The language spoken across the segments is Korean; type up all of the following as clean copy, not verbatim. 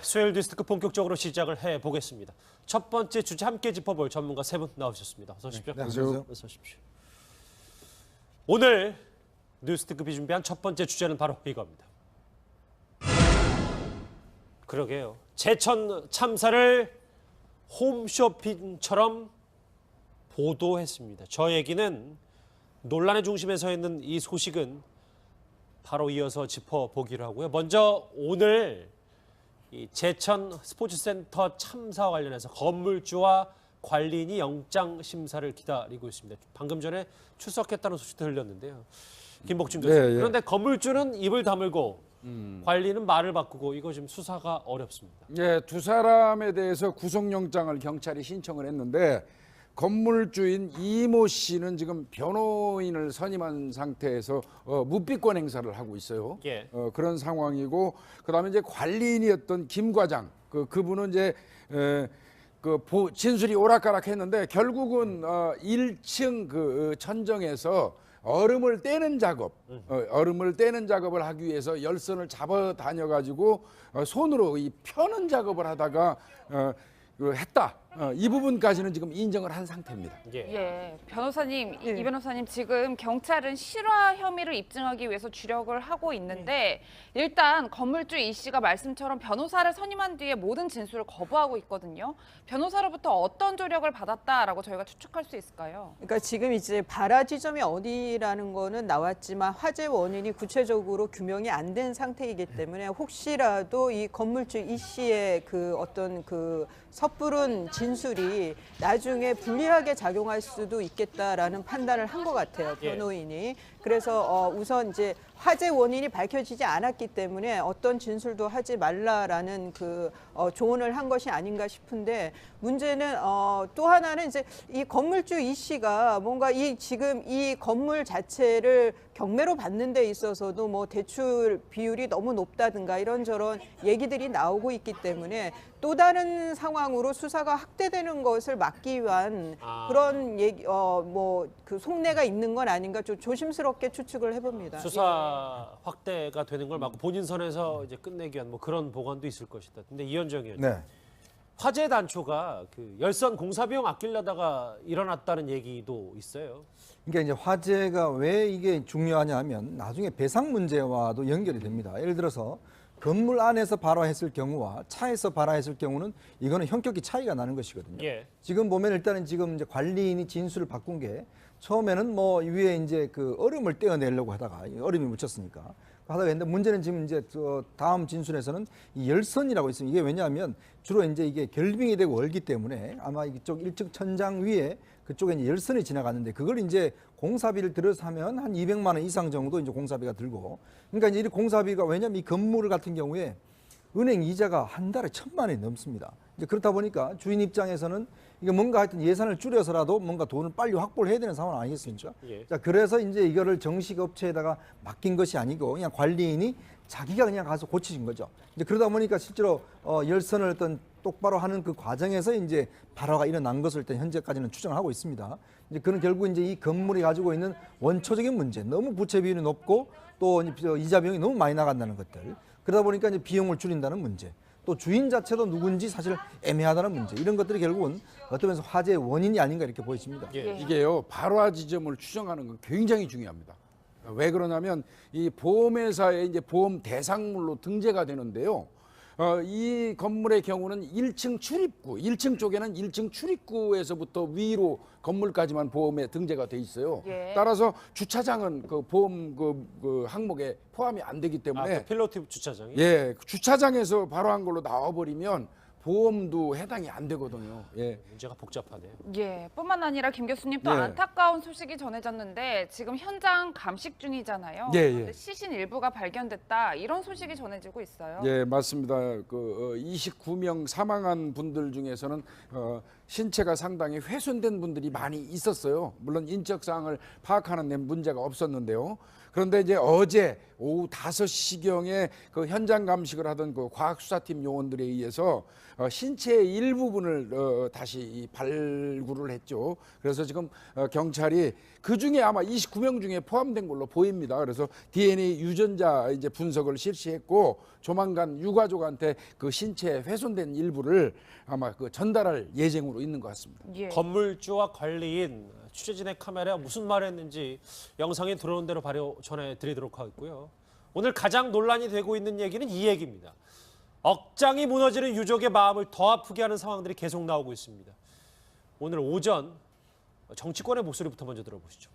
수요일 뉴스토크 본격적으로 시작을 해보겠습니다. 첫 번째 주제 함께 짚어볼 전문가 세 분 나오셨습니다. 어서 오십시오. 네, 안녕하세요. 어서 오십시오. 오늘 뉴스토크비 준비한 첫 번째 주제는 바로 이겁니다. 그러게요. 제천 참사를 홈쇼핑처럼 보도했습니다. 저 얘기는 논란의 중심에 서 있는 이 소식은 바로 이어서 짚어보기로 하고요. 먼저 오늘 이 제천 스포츠센터 참사와 관련해서 건물주와 관리인이 영장 심사를 기다리고 있습니다. 방금 전에 출석했다는 소식도 들렸는데요. 김복준 교수. 네, 예. 그런데 건물주는 입을 다물고 관리는 말을 바꾸고 이거 지금 수사가 어렵습니다. 예, 두 사람에 대해서 구속영장을 경찰이 신청을 했는데 건물주인 이모 씨는 지금 변호인을 선임한 상태에서 묵비권 행사를 하고 있어요. 예. 그런 상황이고 그다음에 이제 관리인이었던 김 과장 그분은 이제 진술이 오락가락했는데 결국은 1층 그 천정에서 얼음을 떼는 작업을 하기 위해서 열선을 잡아 다녀 가지고 손으로 이 펴는 작업을 하다가 했다. 이 부분까지는 지금 인정을 한 상태입니다. 예. 변호사님, 이 변호사님 지금 경찰은 실화 혐의를 입증하기 위해서 주력을 하고 있는데 일단 건물주 이 씨가 말씀처럼 변호사를 선임한 뒤에 모든 진술을 거부하고 있거든요. 변호사로부터 어떤 조력을 받았다라고 저희가 추측할 수 있을까요? 그러니까 지금 이제 발화 지점이 어디라는 거는 나왔지만 화재 원인이 구체적으로 규명이 안 된 상태이기 때문에 혹시라도 이 건물주 이 씨의 그 어떤 그 섣부른 진술이 나중에 불리하게 작용할 수도 있겠다라는 판단을 한 것 같아요, 변호인이. 그래서 우선 이제 화재 원인이 밝혀지지 않았기 때문에 어떤 진술도 하지 말라라는 그 조언을 한 것이 아닌가 싶은데 문제는 또 하나는 이제 이 건물주 이 씨가 뭔가 지금 이 건물 자체를 경매로 받는 데 있어서도 뭐 대출 비율이 너무 높다든가 이런저런 얘기들이 나오고 있기 때문에 또 다른 상황으로 수사가 확대되는 것을 막기 위한 그런 얘기 뭐 그 속내가 있는 건 아닌가 좀 조심스럽게 추측을 해봅니다. 수사 확대가 되는 걸 막고 본인 선에서 이제 끝내기 위한 뭐 그런 보관도 있을 것이다. 근데 이현정 의원님, 네. 화재 단초가 그 열선 공사 비용 아끼려다가 일어났다는 얘기도 있어요. 그러니까 이제 화재가 왜 이게 중요하냐면 나중에 배상 문제와도 연결이 됩니다. 예를 들어서 건물 안에서 발화했을 경우와 차에서 발화했을 경우는 이거는 현격히 차이가 나는 것이거든요. 예. 지금 보면 일단은 지금 이제 관리인이 진술을 바꾼 게 처음에는 뭐 위에 이제 그 얼음을 떼어내려고 하다가 얼음이 묻혔으니까 하다가 했는데 문제는 지금 이제 다음 진술에서는 이 열선이라고 있습니다. 이게 왜냐하면 주로 이제 이게 결빙이 되고 얼기 때문에 아마 이쪽 1층 천장 위에 그쪽에 이제 열선이 지나갔는데 그걸 이제 공사비를 들여서 하면 한 200만 원 이상 정도 이제 공사비가 들고 그러니까 이제 이 공사비가 왜냐하면 이 건물 같은 경우에 은행 이자가 한 달에 1,000만 원이 넘습니다. 이제 그렇다 보니까 주인 입장에서는 이게 뭔가 하여튼 예산을 줄여서라도 뭔가 돈을 빨리 확보를 해야 되는 상황 아니겠습니까? 예. 자, 그래서 이제 이거를 정식 업체에다가 맡긴 것이 아니고 그냥 관리인이 자기가 그냥 가서 고치신 거죠. 이제 그러다 보니까 실제로 열선을 어떤 똑바로 하는 그 과정에서 이제 발화가 일어난 것을 일단 현재까지는 추정을 하고 있습니다. 이제 그는 결국 이제 이 건물이 가지고 있는 원초적인 문제, 너무 부채 비율이 높고 또 이자 비용이 너무 많이 나간다는 것들. 그러다 보니까 이제 비용을 줄인다는 문제. 또 주인 자체도 누군지 사실 애매하다는 문제. 이런 것들이 결국은 어떤 면에서 화재의 원인이 아닌가 이렇게 보여집니다. 예. 이게요 발화 지점을 추정하는 건 굉장히 중요합니다. 왜 그러냐면 이 보험회사의 이제 보험 대상물로 등재가 되는데요. 이 건물의 경우는 1층 출입구, 1층 쪽에는 1층 출입구에서부터 위로 건물까지만 보험에 등재가 돼 있어요. 예. 따라서 주차장은 그 보험 그 항목에 포함이 안 되기 때문에 그 필로티 주차장이. 예, 주차장에서 발화한 걸로 나와버리면 보험도 해당이 안 되거든요. 예. 문제가 복잡하네요. 예, 뿐만 아니라 김 교수님 또 예. 안타까운 소식이 전해졌는데 지금 현장 감식 중이잖아요. 예, 예. 근데 시신 일부가 발견됐다 이런 소식이 전해지고 있어요. 예, 맞습니다. 29명 사망한 분들 중에서는 신체가 상당히 훼손된 분들이 많이 있었어요. 물론 인적 사항을 파악하는 데 문제가 없었는데요. 그런데 이제 어제 오후 5시경에 그 현장 감식을 하던 그 과학수사팀 요원들에 의해서 신체의 일부분을 다시 이 발굴을 했죠. 그래서 지금 경찰이 그 중에 아마 29명 중에 포함된 걸로 보입니다. 그래서 DNA 유전자 이제 분석을 실시했고 조만간 유가족한테 그 신체에 훼손된 일부를 아마 그 전달할 예정으로 있는 것 같습니다. 예. 건물주와 관리인 취재진의 카메라에 무슨 말을 했는지 영상에 들어온 대로 바로 전해드리도록 하겠고요. 오늘 가장 논란이 되고 있는 얘기는 이 얘기입니다. 억장이 무너지는 유족의 마음을 더 아프게 하는 상황들이 계속 나오고 있습니다. 오늘 오전 정치권의 목소리부터 먼저 들어보시죠.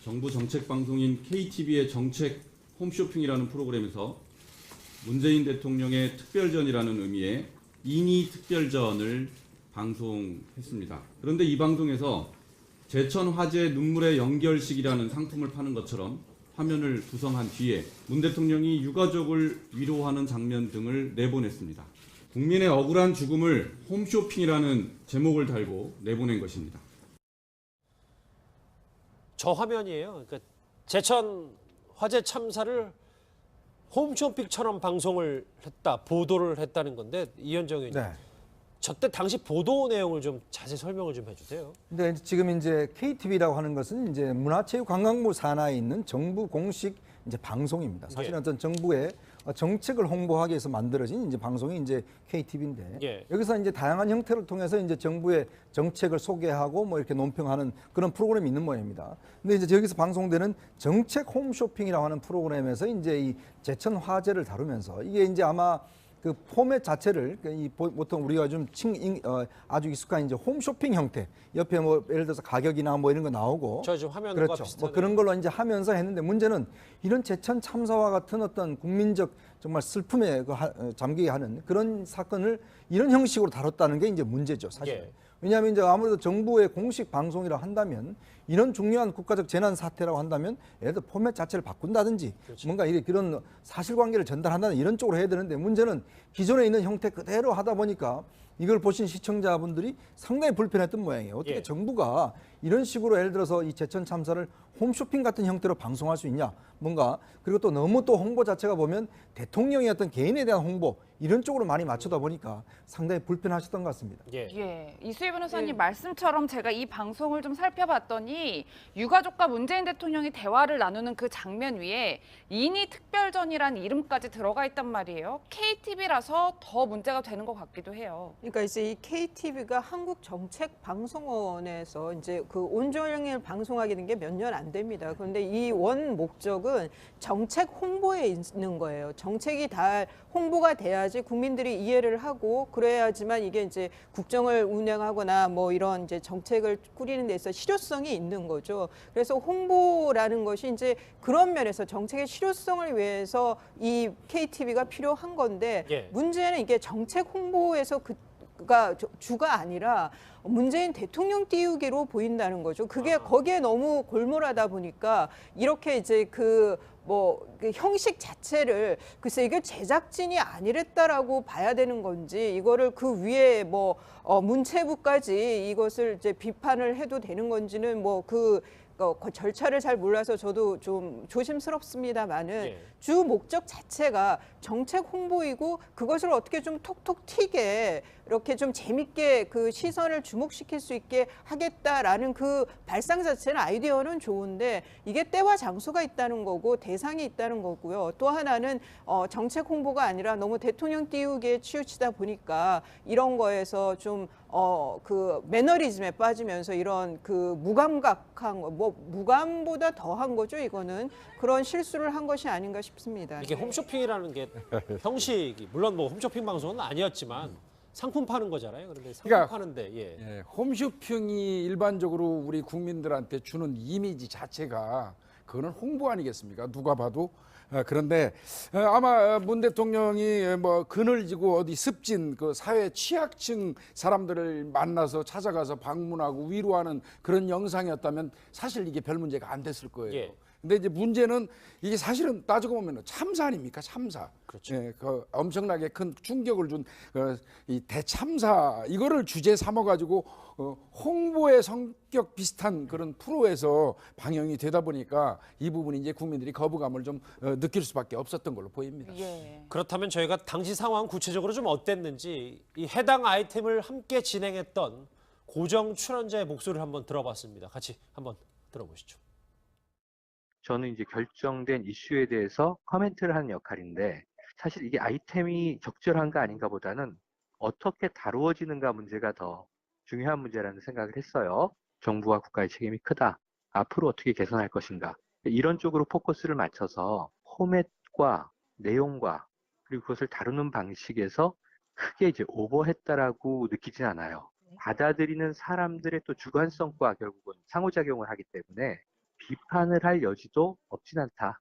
정부 정책 방송인 KTV의 정책 홈쇼핑이라는 프로그램에서 문재인 대통령의 특별전이라는 의미의 이니 특별전을 방송했습니다. 그런데 이 방송에서 제천 화재 눈물의 연결식이라는 상품을 파는 것처럼 화면을 구성한 뒤에 문 대통령이 유가족을 위로하는 장면 등을 내보냈습니다. 국민의 억울한 죽음을 홈쇼핑이라는 제목을 달고 내보낸 것입니다. 저 화면이에요. 그러니까 제천 화재 참사를 홈쇼핑처럼 방송을 했다, 보도를 했다는 건데 이현정 의원님. 네. 저때 당시 보도 내용을 좀 자세히 설명을 좀 해주세요. 근데 지금 이제 KTV라고 하는 것은 이제 문화체육관광부 산하에 있는 정부 공식 이제 방송입니다. 사실은 예. 어떤 정부의 정책을 홍보하기 위해서 만들어진 이제 방송이 이제 KTV인데 예. 여기서 이제 다양한 형태를 통해서 이제 정부의 정책을 소개하고 뭐 이렇게 논평하는 그런 프로그램이 있는 모양입니다. 근데 이제 여기서 방송되는 정책 홈쇼핑이라고 하는 프로그램에서 이제 이 제천 화재를 다루면서 이게 이제 아마 그 포맷 자체를 보통 우리가 좀 아주 익숙한 이제 홈쇼핑 형태 옆에 뭐 예를 들어서 가격이나 뭐 이런 거 나오고 저 지금 화면과 그렇죠. 비슷하네요. 뭐 그런 걸로 이제 하면서 했는데 문제는 이런 제천 참사와 같은 어떤 국민적 정말 슬픔에 잠기게 하는 그런 사건을 이런 형식으로 다뤘다는 게 이제 문제죠, 사실. 예. 왜냐하면 이제 아무래도 정부의 공식 방송이라 한다면 이런 중요한 국가적 재난 사태라고 한다면 예를 들어 포맷 자체를 바꾼다든지 그렇죠. 뭔가 이런 사실관계를 전달한다는 이런 쪽으로 해야 되는데 문제는 기존에 있는 형태 그대로 하다 보니까 이걸 보신 시청자분들이 상당히 불편했던 모양이에요. 어떻게 예. 정부가 이런 식으로 예를 들어서 이 제천 참사를 홈쇼핑 같은 형태로 방송할 수 있냐 뭔가 그리고 또 너무 또 홍보 자체가 보면 대통령의 어떤 개인에 대한 홍보 이런 쪽으로 많이 맞추다 보니까 상당히 불편하셨던 것 같습니다. 예. 예, 이수희 변호사님 예. 말씀처럼 제가 이 방송을 좀 살펴봤더니 유가족과 문재인 대통령이 대화를 나누는 그 장면 위에 이니 특별전이라는 이름까지 들어가 있단 말이에요. KTV라서 더 문제가 되는 것 같기도 해요. 그러니까 이제 이 KTV가 한국정책방송원에서 이제 그 온종일 방송하게 된 게 몇 년 안 됩니다. 그런데 이 원 목적은 정책 홍보에 있는 거예요. 정책이 다 홍보가 돼야지 국민들이 이해를 하고 그래야지만 이게 이제 국정을 운영하거나 뭐 이런 이제 정책을 꾸리는 데 있어 실효성이 있는 거죠. 그래서 홍보라는 것이 이제 그런 면에서 정책의 실효성을 위해서 이 KTV가 필요한 건데 예. 문제는 이게 정책 홍보에서 가 주가 아니라 문재인 대통령 띄우기로 보인다는 거죠. 그게 거기에 너무 골몰하다 보니까 이렇게 이제 그 형식 자체를 글쎄 이게 제작진이 아니랬다라고 봐야 되는 건지 이거를 그 위에 문체부까지 이것을 이제 비판을 해도 되는 건지는 그 절차를 잘 몰라서 저도 좀 조심스럽습니다만은 예. 주 목적 자체가 정책 홍보이고 그것을 어떻게 좀 톡톡 튀게 이렇게 좀 재밌게 그 시선을 주목시킬 수 있게 하겠다라는 그 발상 자체는 아이디어는 좋은데 이게 때와 장소가 있다는 거고 대상이 있다는 거고요. 또 하나는 정책 홍보가 아니라 너무 대통령 띄우기에 치우치다 보니까 이런 거에서 좀 그 매너리즘에 빠지면서 이런 그 무감각한 무감보다 더한 거죠. 이거는 그런 실수를 한 것이 아닌가 싶습니다. 이게 홈쇼핑이라는 게 형식이 물론 뭐 홈쇼핑 방송은 아니었지만 상품 파는 거잖아요. 그런데 상품 그러니까 파는데 예. 예, 홈쇼핑이 일반적으로 우리 국민들한테 주는 이미지 자체가 그거는 홍보 아니겠습니까? 누가 봐도. 그런데 아마 문 대통령이 뭐 그늘지고 어디 습진 그 사회 취약층 사람들을 만나서 찾아가서 방문하고 위로하는 그런 영상이었다면 사실 이게 별 문제가 안 됐을 거예요. 예. 근데 이제 문제는 이게 사실은 따지고 보면 참사 아닙니까? 참사. 그렇죠. 예, 그 엄청나게 큰 충격을 준 이 대참사 이거를 주제 삼아가지고 홍보의 성격 비슷한 그런 프로에서 방영이 되다 보니까 이 부분이 이제 국민들이 거부감을 좀 느낄 수밖에 없었던 걸로 보입니다. 예. 그렇다면 저희가 당시 상황 구체적으로 좀 어땠는지 이 해당 아이템을 함께 진행했던 고정 출연자의 목소리를 한번 들어봤습니다. 같이 한번 들어보시죠. 저는 이제 결정된 이슈에 대해서 코멘트를 하는 역할인데 사실 이게 아이템이 적절한가 아닌가 보다는 어떻게 다루어지는가 문제가 더 중요한 문제라는 생각을 했어요. 정부와 국가의 책임이 크다. 앞으로 어떻게 개선할 것인가. 이런 쪽으로 포커스를 맞춰서 포맷과 내용과 그리고 그것을 다루는 방식에서 크게 이제 오버했다라고 느끼진 않아요. 받아들이는 사람들의 또 주관성과 결국은 상호작용을 하기 때문에 비판을 할 여지도 없진 않다.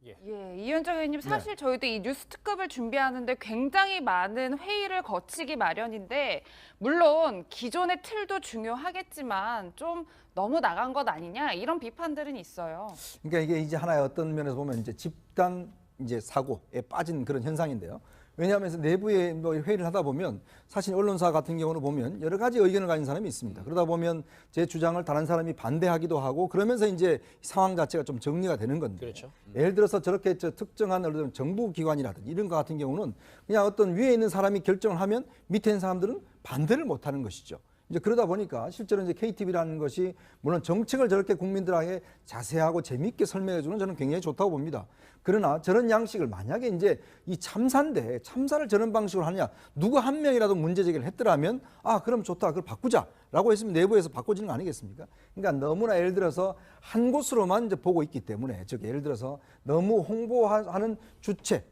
예, 이현정 의원님 사실 저희도 이 뉴스 특급을 준비하는데 굉장히 많은 회의를 거치기 마련인데 물론 기존의 틀도 중요하겠지만 좀 너무 나간 것 아니냐 이런 비판들은 있어요. 그러니까 이게 이제 하나의 어떤 면에서 보면 이제 집단 이제 사고에 빠진 그런 현상인데요. 왜냐하면 내부에 뭐 회의를 하다 보면 사실 언론사 같은 경우는 보면 여러 가지 의견을 가진 사람이 있습니다. 그러다 보면 제 주장을 다른 사람이 반대하기도 하고 그러면서 이제 상황 자체가 좀 정리가 되는 건데. 그렇죠. 예를 들어서 저렇게 특정한 예를 들면 정부 기관이라든지 이런 거 같은 경우는 그냥 어떤 위에 있는 사람이 결정을 하면 밑에 있는 사람들은 반대를 못 하는 것이죠. 이제 그러다 보니까 실제로 이제 KTV라는 것이 물론 정책을 저렇게 국민들에게 자세하고 재미있게 설명해 주는 저는 굉장히 좋다고 봅니다. 그러나 저런 양식을 만약에 이제 이 참사인데 참사를 저런 방식으로 하느냐 누구 한 명이라도 문제 제기를 했더라면 아 그럼 좋다 그걸 바꾸자라고 했으면 내부에서 바꿔지는 거 아니겠습니까? 그러니까 너무나 예를 들어서 한 곳으로만 이제 보고 있기 때문에 즉 예를 들어서 너무 홍보하는 주체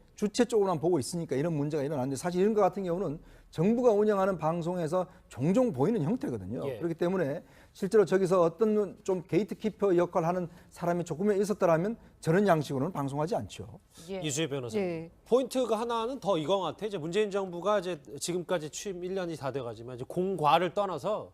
쪽으로만 보고 있으니까 이런 문제가 일어나는데 사실 이런 것 같은 경우는 정부가 운영하는 방송에서 종종 보이는 형태거든요. 예. 그렇기 때문에 실제로 저기서 어떤 좀 게이트키퍼 역할을 하는 사람이 조금이라도 있었더라면 저런 양식으로는 방송하지 않죠. 예. 이수희 변호사님. 예. 포인트가 하나는 더 이거 같아. 이제 문재인 정부가 이제 지금까지 취임 1년이 다 돼가지만 이제 공과를 떠나서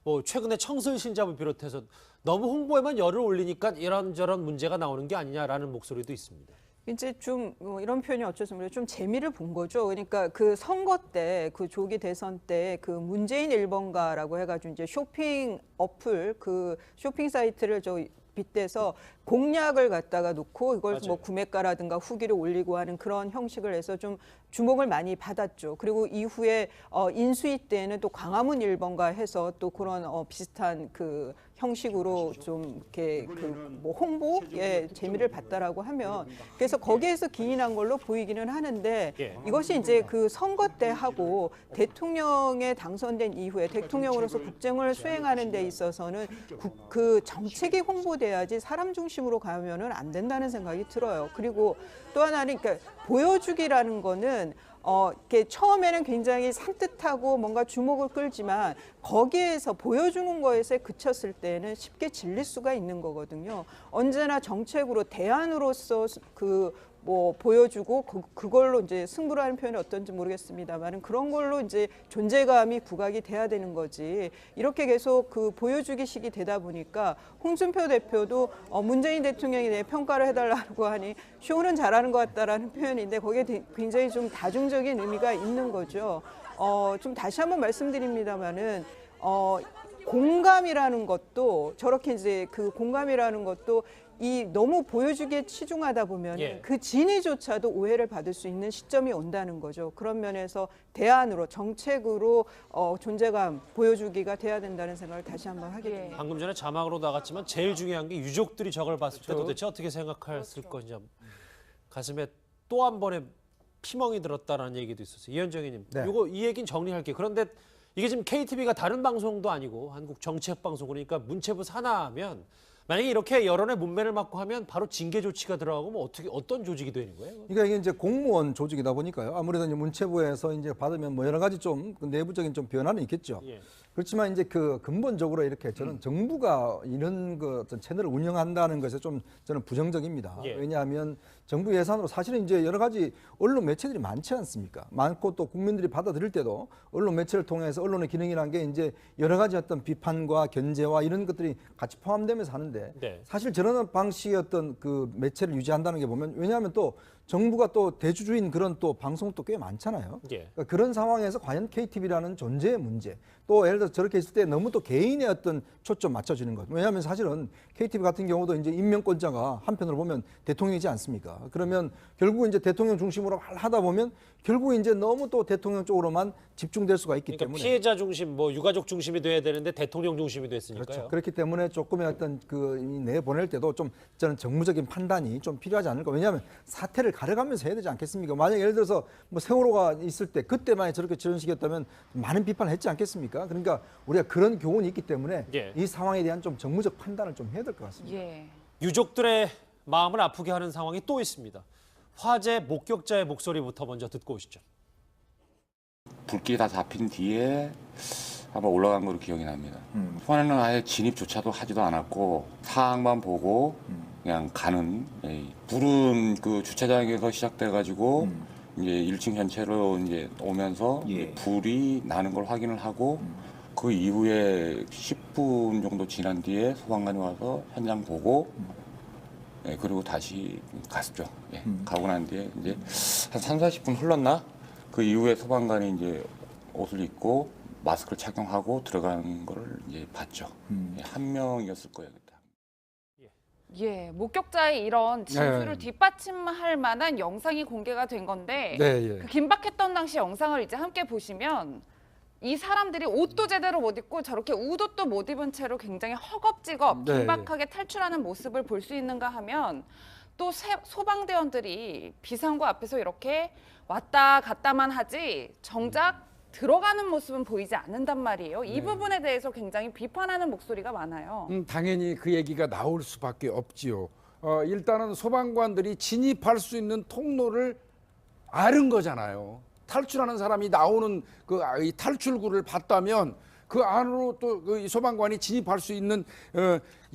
뭐 최근에 청설 신잡을 비롯해서 너무 홍보에만 열을 올리니까 이런저런 문제가 나오는 게 아니냐라는 목소리도 있습니다. 이제 좀 이런 표현이 어쩌서 모르겠어요. 좀 재미를 본 거죠. 그러니까 그 선거 때, 그 조기 대선 때 그 문재인 1번가라고 해가지고 이제 쇼핑 어플, 그 쇼핑 사이트를 빗대서 공약을 갖다가 놓고 이걸 뭐 맞아요. 구매가라든가 후기를 올리고 하는 그런 형식을 해서 좀 주목을 많이 받았죠. 그리고 이후에 인수위 때는 또 광화문 1번가 해서 또 그런 비슷한 그 형식으로 좀 이렇게 그 뭐 홍보에 재미를 봤다라고 하면 그래서 거기에서 기인한 걸로 보이기는 하는데 예. 이것이 이제 그 선거 때 하고 대통령에 당선된 이후에 대통령으로서 국정을 수행하는 데 있어서는 그 정책이 홍보돼야지 사람 중심으로 가면은 안 된다는 생각이 들어요. 그리고 또 하나는 그러니까 보여주기라는 거는 이렇게 처음에는 굉장히 산뜻하고 뭔가 주목을 끌지만 거기에서 보여주는 것에 그쳤을 때는 쉽게 질릴 수가 있는 거거든요. 언제나 정책으로 대안으로서 그 뭐 보여주고 그걸로 이제 승부를 하는 표현이 어떤지 모르겠습니다만 그런 걸로 이제 존재감이 부각이 돼야 되는 거지. 이렇게 계속 그 보여주기식이 되다 보니까 홍준표 대표도 문재인 대통령이 내 평가를 해달라고 하니 쇼는 잘하는 것 같다라는 표현인데 거기에 굉장히 좀 다중적인 의미가 있는 거죠. 좀 다시 한번 말씀드립니다만은 공감이라는 것도 저렇게 이제 그 공감이라는 것도 이 너무 보여주기에 치중하다 보면 예. 그 진위조차도 오해를 받을 수 있는 시점이 온다는 거죠. 그런 면에서 대안으로 정책으로 존재감 보여주기가 돼야 된다는 생각을 다시 한번 하게 됩니다. 방금 전에 자막으로 나갔지만 제일 중요한 게 유족들이 저걸 봤을 때 도대체 어떻게 생각했을 건지 가슴에 또 한 번의 피멍이 들었다라는 얘기도 있었어요. 이현정 의원님, 네. 이 얘기는 정리할게요. 그런데 이게 지금 KTV가 다른 방송도 아니고 한국 정책 방송 그러니까 문체부 산하면 만약에 이렇게 여론의 문매를 맞고 하면 바로 징계 조치가 들어가고 뭐 어떤 조직이 되는 거예요? 그러니까 이게 이제 공무원 조직이다 보니까요. 아무래도 이제 문체부에서 이제 받으면 뭐 여러 가지 좀 그 내부적인 좀 변화는 있겠죠. 예. 그렇지만 이제 그 근본적으로 이렇게 저는 정부가 이런 그 어떤 채널을 운영한다는 것에 좀 저는 부정적입니다. 예. 왜냐하면 정부 예산으로 사실은 이제 여러 가지 언론 매체들이 많지 않습니까? 많고 또 국민들이 받아들일 때도 언론 매체를 통해서 언론의 기능이라는 게 이제 여러 가지 어떤 비판과 견제와 이런 것들이 같이 포함되면서 하는데 네. 사실 저런 방식의 어떤 그 매체를 유지한다는 게 보면 왜냐하면 또 정부가 또 대주주인 그런 또 방송도 꽤 많잖아요. 예. 그러니까 그런 상황에서 과연 KTV라는 존재의 문제 또 예를 들어 저렇게 있을 때 너무 또 개인의 어떤 초점 맞춰지는 것. 왜냐하면 사실은 KTV 같은 경우도 이제 임명권자가 한편으로 보면 대통령이지 않습니까? 그러면 결국 이제 대통령 중심으로 하다 보면 결국 이제 너무 또 대통령 쪽으로만 집중될 수가 있기 그러니까 때문에 피해자 중심, 뭐 유가족 중심이 돼야 되는데 대통령 중심이 됐으니까요. 그렇죠. 그렇기 때문에 조금의 어떤 그 내보낼 때도 좀 저는 정무적인 판단이 좀 필요하지 않을까. 왜냐하면 사태를 가려가면서 해야 되지 않겠습니까? 만약 예를 들어서 뭐 세월호가 있을 때 그때만 저렇게 저런 식이었다면 많은 비판을 했지 않겠습니까? 그러니까 우리가 그런 교훈이 있기 때문에 예. 이 상황에 대한 좀 정무적 판단을 좀 해야 될 것 같습니다. 예. 유족들의 마음을 아프게 하는 상황이 또 있습니다. 화재 목격자의 목소리부터 먼저 듣고 오시죠. 불길이 다 잡힌 뒤에 한번 올라간 걸로 기억이 납니다. 초반에는 아예 진입조차도 하지도 않았고 상황만 보고 그냥 가는 불은 그 주차장에서 시작돼가지고 이제 1층 전체로 이제 오면서 이제 불이 나는 걸 확인을 하고 그 이후에 10분 정도 지난 뒤에 소방관이 와서 현장 보고 그리고 다시 갔죠. 가고 난 뒤에 이제 한 3, 40분 흘렀나? 그 이후에 소방관이 이제 옷을 입고 마스크를 착용하고 들어가는 걸 이제 봤죠. 한 명이었을 거예요. 그때. 예, 목격자의 이런 진술을 뒷받침할 만한 영상이 공개가 된 건데 네, 예. 그 긴박했던 당시 영상을 이제 함께 보시면 이 사람들이 옷도 제대로 못 입고 저렇게 웃옷도 못 입은 채로 굉장히 허겁지겁 네, 긴박하게 탈출하는 모습을 볼 수 있는가 하면 또 소방대원들이 비상구 앞에서 이렇게 왔다 갔다만 하지 정작 들어가는 모습은 보이지 않는단 말이에요. 이 부분에 대해서 굉장히 비판하는 목소리가 많아요. 당연히 그 얘기가 나올 수밖에 없지요. 일단은 소방관들이 진입할 수 있는 통로를 아는 거잖아요. 탈출하는 사람이 나오는 그 이 탈출구를 봤다면 그 안으로 또 그 소방관이 진입할 수 있는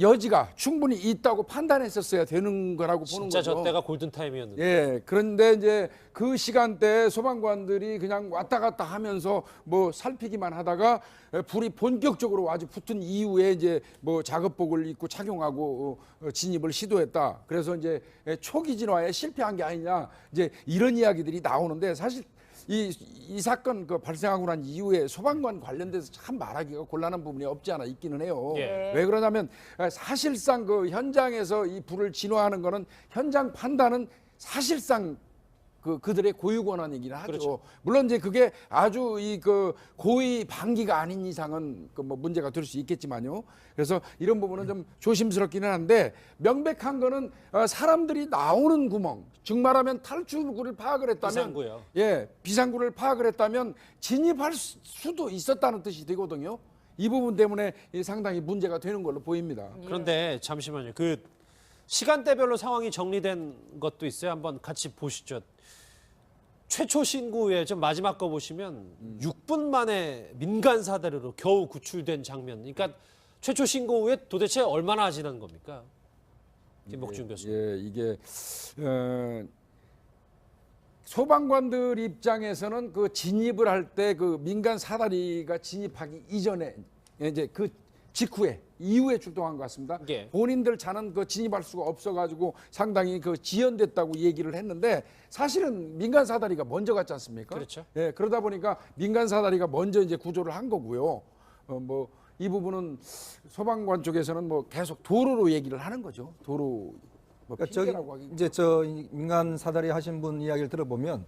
여지가 충분히 있다고 판단했었어야 되는 거라고 보는 진짜 거죠. 저 때가 골든타임이었는데. 예, 그런데 이제 그 시간대에 소방관들이 그냥 왔다 갔다 하면서 뭐 살피기만 하다가 불이 본격적으로 아주 붙은 이후에 이제 뭐 작업복을 입고 착용하고 진입을 시도했다. 그래서 이제 초기 진화에 실패한 게 아니냐 이제 이런 이야기들이 나오는데 사실 이 사건 그 발생하고 난 이후에 소방관 관련돼서 참 말하기가 곤란한 부분이 없지 않아 있기는 해요. 예. 왜 그러냐면 사실상 그 현장에서 이 불을 진화하는 거는 현장 판단은 사실상 그들의 고유 권한이긴 하죠. 그렇죠. 물론 이제 그게 아주 이 그 고의 방기가 아닌 이상은 그 뭐 문제가 될 수 있겠지만요. 그래서 이런 부분은 좀 조심스럽기는 한데 명백한 거는 사람들이 나오는 구멍, 즉 말하면 탈출구를 파악을 했다면 비상구요. 예, 비상구를 파악을 했다면 진입할 수도 있었다는 뜻이 되거든요. 이 부분 때문에 상당히 문제가 되는 걸로 보입니다. 그런데 잠시만요. 그 시간대별로 상황이 정리된 것도 있어요. 한번 같이 보시죠. 최초 신고에 좀 마지막 거 보시면 6분 만에 민간 사다리로 겨우 구출된 장면. 그러니까 최초 신고 후에 도대체 얼마나 지난 겁니까? 김복준 교수. 예, 이게 소방관들 입장에서는 그 진입을 할 때 그 민간 사다리가 진입하기 이전에 이제 그 직후에 이후에 출동한 것 같습니다. 예. 본인들 차는 그 진입할 수가 없어가지고 상당히 그 지연됐다고 얘기를 했는데 사실은 민간 사다리가 먼저 갔지 않습니까? 그렇죠. 예, 그러다 보니까 민간 사다리가 먼저 이제 구조를 한 거고요. 뭐 이 부분은 소방관 쪽에서는 뭐 계속 도로로 얘기를 하는 거죠. 도로 뭐 그러니까 저기 핑계라고 하기. 이제 저 민간 사다리 하신 분 이야기를 들어보면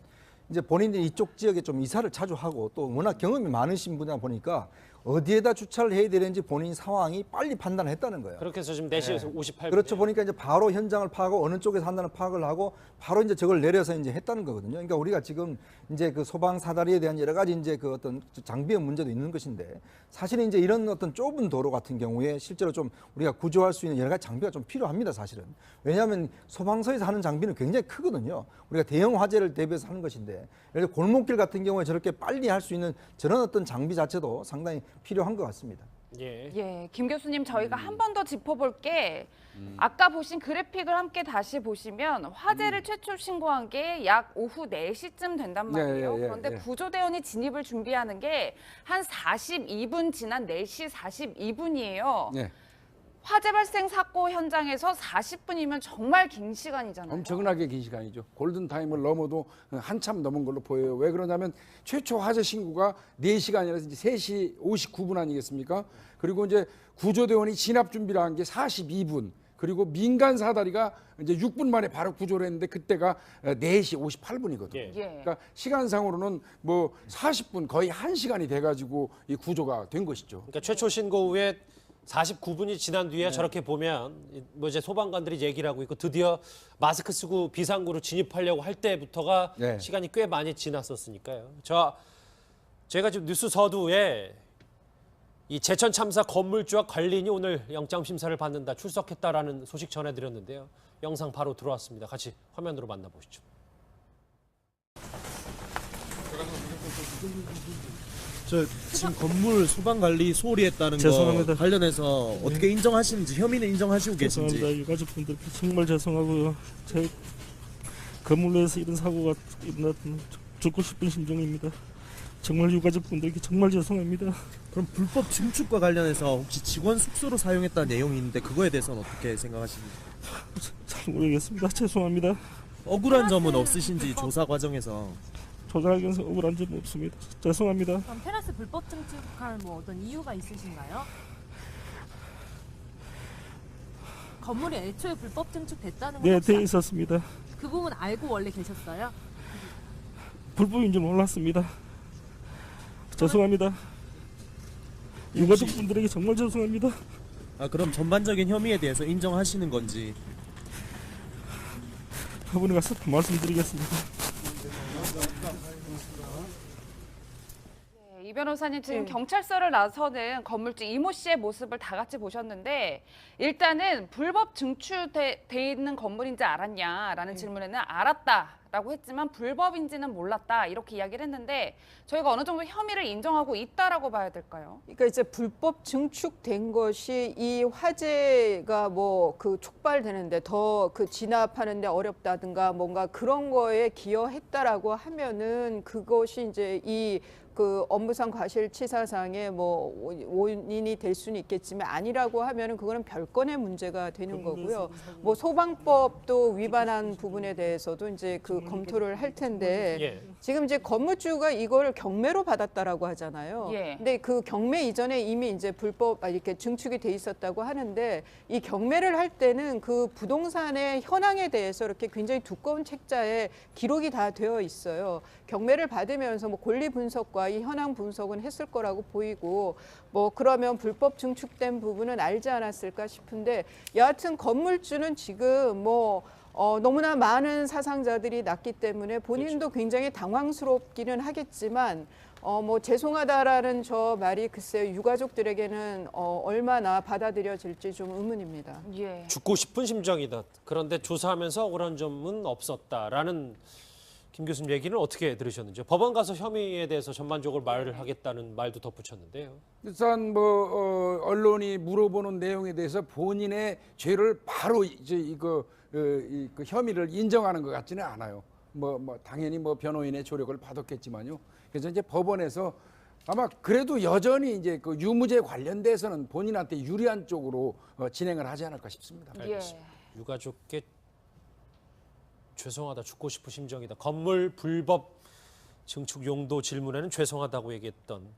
이제 본인들이 이쪽 지역에 좀 이사를 자주 하고 또 워낙 경험이 많으신 분이다 보니까 어디에다 주차를 해야 되는지 본인 상황이 빨리 판단했다는 거예요. 그렇게 해서 지금 4시에서 58분. 그렇죠. 보니까 이제 바로 현장을 파악하고 어느 쪽에서 한다는 파악을 하고 바로 이제 저걸 내려서 이제 했다는 거거든요. 그러니까 우리가 지금 이제 그 소방 사다리에 대한 여러 가지 이제 그 어떤 장비의 문제도 있는 것인데 사실은 이제 이런 어떤 좁은 도로 같은 경우에 실제로 좀 우리가 구조할 수 있는 여러 가지 장비가 좀 필요합니다. 사실은. 왜냐하면 소방서에서 하는 장비는 굉장히 크거든요. 우리가 대형 화재를 대비해서 하는 것인데 예를 들어 골목길 같은 경우에 저렇게 빨리 할 수 있는 저런 어떤 장비 자체도 상당히 필요한 것 같습니다. 예. 예, 김 교수님 저희가 한 번 더 짚어볼 게 아까 보신 그래픽을 함께 다시 보시면 화재를 최초 신고한 게 약 오후 4시쯤 된단 말이에요. 그런데 구조대원이 진입을 준비하는 게 한 42분 지난 4시 42분이에요. 네. 화재 발생 사고 현장에서 40분이면 정말 긴 시간이잖아요. 엄청나게 긴 시간이죠. 골든 타임을 넘어도 한참 넘은 걸로 보여요. 왜 그러냐면 최초 화재 신고가 4시가 아니라 이제 3시 59분 아니겠습니까? 그리고 이제 구조대원이 진압 준비를 한 게 42분. 그리고 민간 사다리가 이제 6분 만에 바로 구조를 했는데 그때가 4시 58분이거든요. 예. 그러니까 시간상으로는 뭐 40분 거의 1시간이 돼 가지고 이 구조가 된 것이죠. 그러니까 최초 신고 후에 49분이 지난 뒤에 저렇게 보면 뭐 이제 소방관들이 얘기를 하고 있고 드디어 마스크 쓰고 비상구로 진입하려고 할 때부터가 네. 시간이 꽤 많이 지났었으니까요. 제가 지금 뉴스 서두에 이 제천 참사 건물주와 관리인이 오늘 영장 심사를 받는다 출석했다라는 소식 전해드렸는데요. 영상 바로 들어왔습니다. 같이 화면으로 만나보시죠. 저 지금 건물 소방관리 소홀히 했다는 죄송합니다. 거 관련해서 어떻게 인정하시는지 혐의는 인정하시고 계신지. 죄송합니다. 유가족분들께 정말 죄송하고요. 제 건물 내에서 이런 사고가 일어났던 죽고 싶은 심정입니다. 정말 유가족분들께 정말 죄송합니다. 그럼 불법 증축과 관련해서 혹시 직원 숙소로 사용했다는 내용이 있는데 그거에 대해서는 어떻게 생각하시는지. 잘 모르겠습니다. 죄송합니다. 억울한 점은 없으신지 조사 과정에서. 조사하면서 억울한 점 없습니다. 죄송합니다. 그럼 테라스 불법 증축한 뭐 어떤 이유가 있으신가요? 건물이 애초에 불법 증축됐다는 건 네, 혹시 돼 있었습니다. 그 부분 알고 원래 계셨어요? 불법인 줄 몰랐습니다. 죄송합니다. 유가족분들에게 정말 죄송합니다. 아 그럼 전반적인 혐의에 대해서 인정하시는 건지. 화분에 가서 말씀드리겠습니다. 이 변호사님 지금 네. 경찰서를 나서는 건물주 이모 씨의 모습을 다 같이 보셨는데 일단은 불법 증축돼 있는 건물인지 알았냐라는 질문에는 알았다라고 했지만 불법인지는 몰랐다 이렇게 이야기를 했는데 저희가 어느 정도 혐의를 인정하고 있다라고 봐야 될까요? 그러니까 이제 불법 증축된 것이 이 화재가 뭐 그 촉발되는데 더 그 진압하는데 어렵다든가 뭔가 그런 거에 기여했다라고 하면은 그것이 이제 이 그 업무상 과실치사상의 뭐 원인이 될 수는 있겠지만 아니라고 하면은 그거는 별건의 문제가 되는 거고요. 뭐 소방법도 위반한 부분에 대해서도 이제 그 검토를 할 텐데 예. 지금 이제 건물주가 이거를 경매로 받았다라고 하잖아요. 예. 근데 그 경매 이전에 이미 이제 불법 이렇게 증축이 돼 있었다고 하는데 이 경매를 할 때는 그 부동산의 현황에 대해서 이렇게 굉장히 두꺼운 책자에 기록이 다 되어 있어요. 경매를 받으면서 뭐 권리 분석과 이 현황 분석은 했을 거라고 보이고 뭐 그러면 불법 증축된 부분은 알지 않았을까 싶은데 여하튼 건물주는 지금 뭐 너무나 많은 사상자들이 났기 때문에 본인도 굉장히 당황스럽기는 하겠지만 뭐 죄송하다라는 저 말이 글쎄요 유가족들에게는 얼마나 받아들여질지 좀 의문입니다. 예. 죽고 싶은 심정이다. 그런데 조사하면서 억울한 점은 없었다라는 김 교수님 얘기는 어떻게 들으셨는지요? 법원 가서 혐의에 대해서 전반적으로 말을 하겠다는 말도 덧붙였는데요. 일단 뭐 언론이 물어보는 내용에 대해서 본인의 죄를 바로 이제 이거 그 혐의를 인정하는 것 같지는 않아요. 뭐 당연히 뭐 변호인의 조력을 받았겠지만요. 그래서 이제 법원에서 아마 그래도 여전히 이제 그 유무죄 관련돼서는 본인한테 유리한 쪽으로 진행을 하지 않을까 싶습니다. 예. 알겠습니다. 유가족께 죄송하다, 죽고 싶은 심정이다. 건물 불법 증축 용도 질문에는 죄송하다고 얘기했던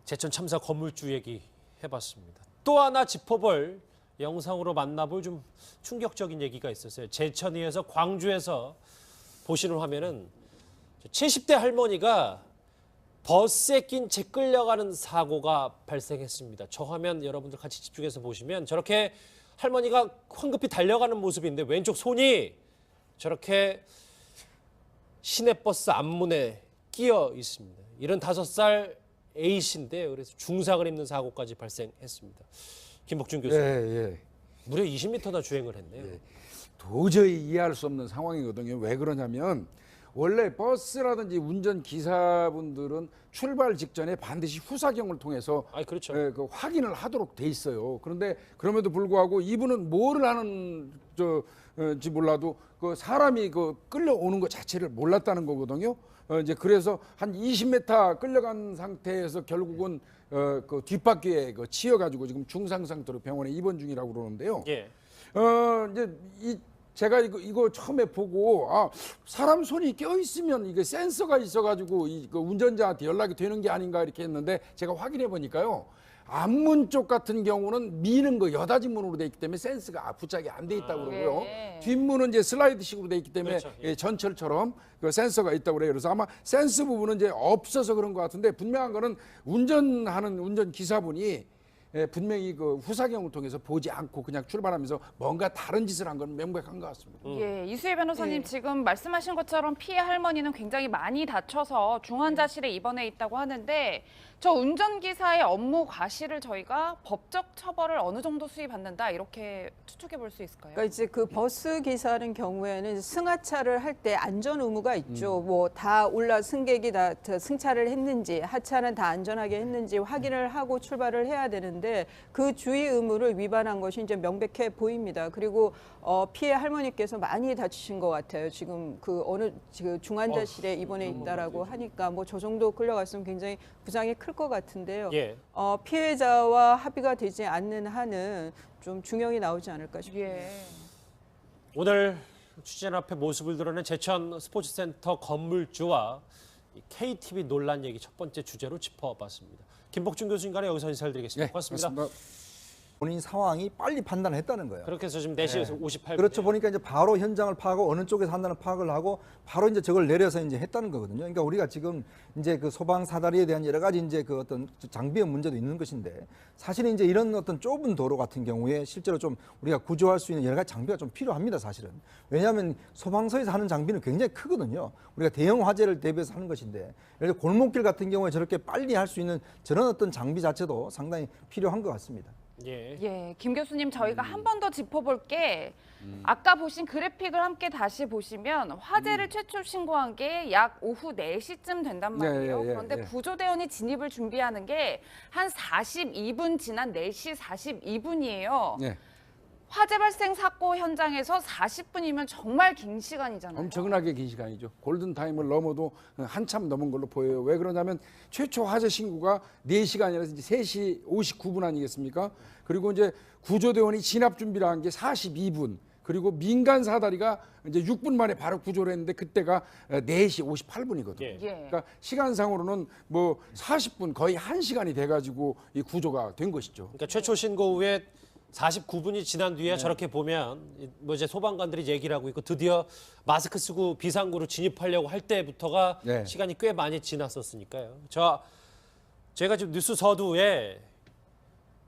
제천 참사 건물주 얘기 해봤습니다. 또 하나 짚어볼 영상으로 만나볼 좀 충격적인 얘기가 있었어요. 제천이에서 광주에서 보시는 화면은 70대 할머니가 버스에 낀 채 끌려가는 사고가 발생했습니다. 저 화면 여러분들 같이 집중해서 보시면 저렇게 할머니가 황급히 달려가는 모습인데 왼쪽 손이 저렇게 시내버스 앞문에 끼어 있습니다. 75살 A씨인데요. 그래서 중상을 입는 사고까지 발생했습니다. 김복준 교수님, 예. 무려 20m나 주행을 했네요. 도저히 이해할 수 없는 상황이거든요. 왜 그러냐면 원래 버스라든지 운전 기사분들은 출발 직전에 반드시 후사경을 통해서 그렇죠. 그 확인을 하도록 돼 있어요. 그런데 그럼에도 불구하고 이분은 뭐를 하는지 몰라도 그 사람이 그 끌려오는 것 자체를 몰랐다는 거거든요. 이제 그래서 한 20m 끌려간 상태에서 결국은 그 뒷바퀴에 그 치여가지고 지금 중상 상태로 병원에 입원 중이라고 그러는데요. 예. 이제 제가 이거 처음에 보고 사람 손이 껴 있으면 이게 센서가 있어가지고 그 운전자한테 연락이 되는 게 아닌가 이렇게 했는데 제가 확인해 보니까요. 앞문 쪽 같은 경우는 미는 거 여닫이문으로 돼 있기 때문에 센서가 부착이 안 돼 있다고 그러고요. 예. 뒷문은 이제 슬라이드식으로 돼 있기 때문에 그렇죠. 예, 전철처럼 그 센서가 있다고 그래요. 그래서 아마 센서 부분은 이제 없어서 그런 것 같은데 분명한 거는 운전하는 운전 기사분이 분명히 그 후사경을 통해서 보지 않고 그냥 출발하면서 뭔가 다른 짓을 한 건 명백한 것 같습니다. 예, 이수혜 변호사님 예. 지금 말씀하신 것처럼 피해 할머니는 굉장히 많이 다쳐서 중환자실에 입원해 있다고 하는데 저 운전기사의 업무 과실을 저희가 법적 처벌을 어느 정도 수위받는다 이렇게 추측해 볼 수 있을까요? 그러니까 이제 그 버스 기사는 경우에는 승하차를 할 때 안전 의무가 있죠. 뭐 다 승객이 다 승차를 했는지 하차는 다 안전하게 했는지 확인을 하고 출발을 해야 되는데 그 주의 의무를 위반한 것이 이제 명백해 보입니다. 그리고 피해 할머니께서 많이 다치신 것 같아요. 지금 지금 중환자실에 입원해 있다라고 하니까 뭐 저 정도 끌려갔으면 굉장히 부상이 클 것 같은데요. 예. 피해자와 합의가 되지 않는 한은 좀 중형이 나오지 않을까 싶습니다. 예. 오늘 취재진 앞에 모습을 드러낸 제천 스포츠센터 건물주와 이 KTV 논란 얘기 첫 번째 주제로 짚어봤습니다. 김복준 교수님과 여기서 인사를 드리겠습니다. 고맙습니다. 본인 상황이 빨리 판단했다는 거예요. 그렇게 해서 지금 4시 58분. 그렇죠. 보니까 이제 바로 현장을 파악하고 어느 쪽에서 한다는 파악을 하고 바로 이제 저걸 내려서 이제 했다는 거거든요. 그러니까 우리가 지금 이제 그 소방 사다리에 대한 여러 가지 이제 그 어떤 장비의 문제도 있는 것인데 사실은 이제 이런 어떤 좁은 도로 같은 경우에 실제로 좀 우리가 구조할 수 있는 여러 가지 장비가 좀 필요합니다. 사실은. 왜냐하면 소방서에서 하는 장비는 굉장히 크거든요. 우리가 대형 화재를 대비해서 하는 것인데 예를 들어 골목길 같은 경우에 저렇게 빨리 할 수 있는 저런 어떤 장비 자체도 상당히 필요한 것 같습니다. 예, 김 교수님 저희가 한 번 더 짚어볼 게 아까 보신 그래픽을 함께 다시 보시면 화재를 최초 신고한 게 약 오후 4시쯤 된단 말이에요. 그런데 구조대원이 진입을 준비하는 게 한 42분 지난 4시 42분이에요. 화재 발생 사고 현장에서 40분이면 정말 긴 시간이잖아요. 엄청나게 긴 시간이죠. 골든타임을 넘어도 한참 넘은 걸로 보여요. 왜 그러냐면 최초 화재 신고가 4시간이라서 이제 3시 59분 아니겠습니까? 그리고 이제 구조대원이 진압 준비를 한 게 42분. 그리고 민간 사다리가 이제 6분 만에 바로 구조를 했는데 그때가 4시 58분이거든요. 그러니까 시간상으로는 뭐 40분 거의 1시간이 돼가지고 이 구조가 된 것이죠. 그러니까 최초 신고 후에 49분이 지난 뒤에 저렇게 보면 뭐 이제 소방관들이 얘기를 하고 있고 드디어 마스크 쓰고 비상구로 진입하려고 할 때부터가 시간이 꽤 많이 지났었으니까요. 제가 지금 뉴스 서두에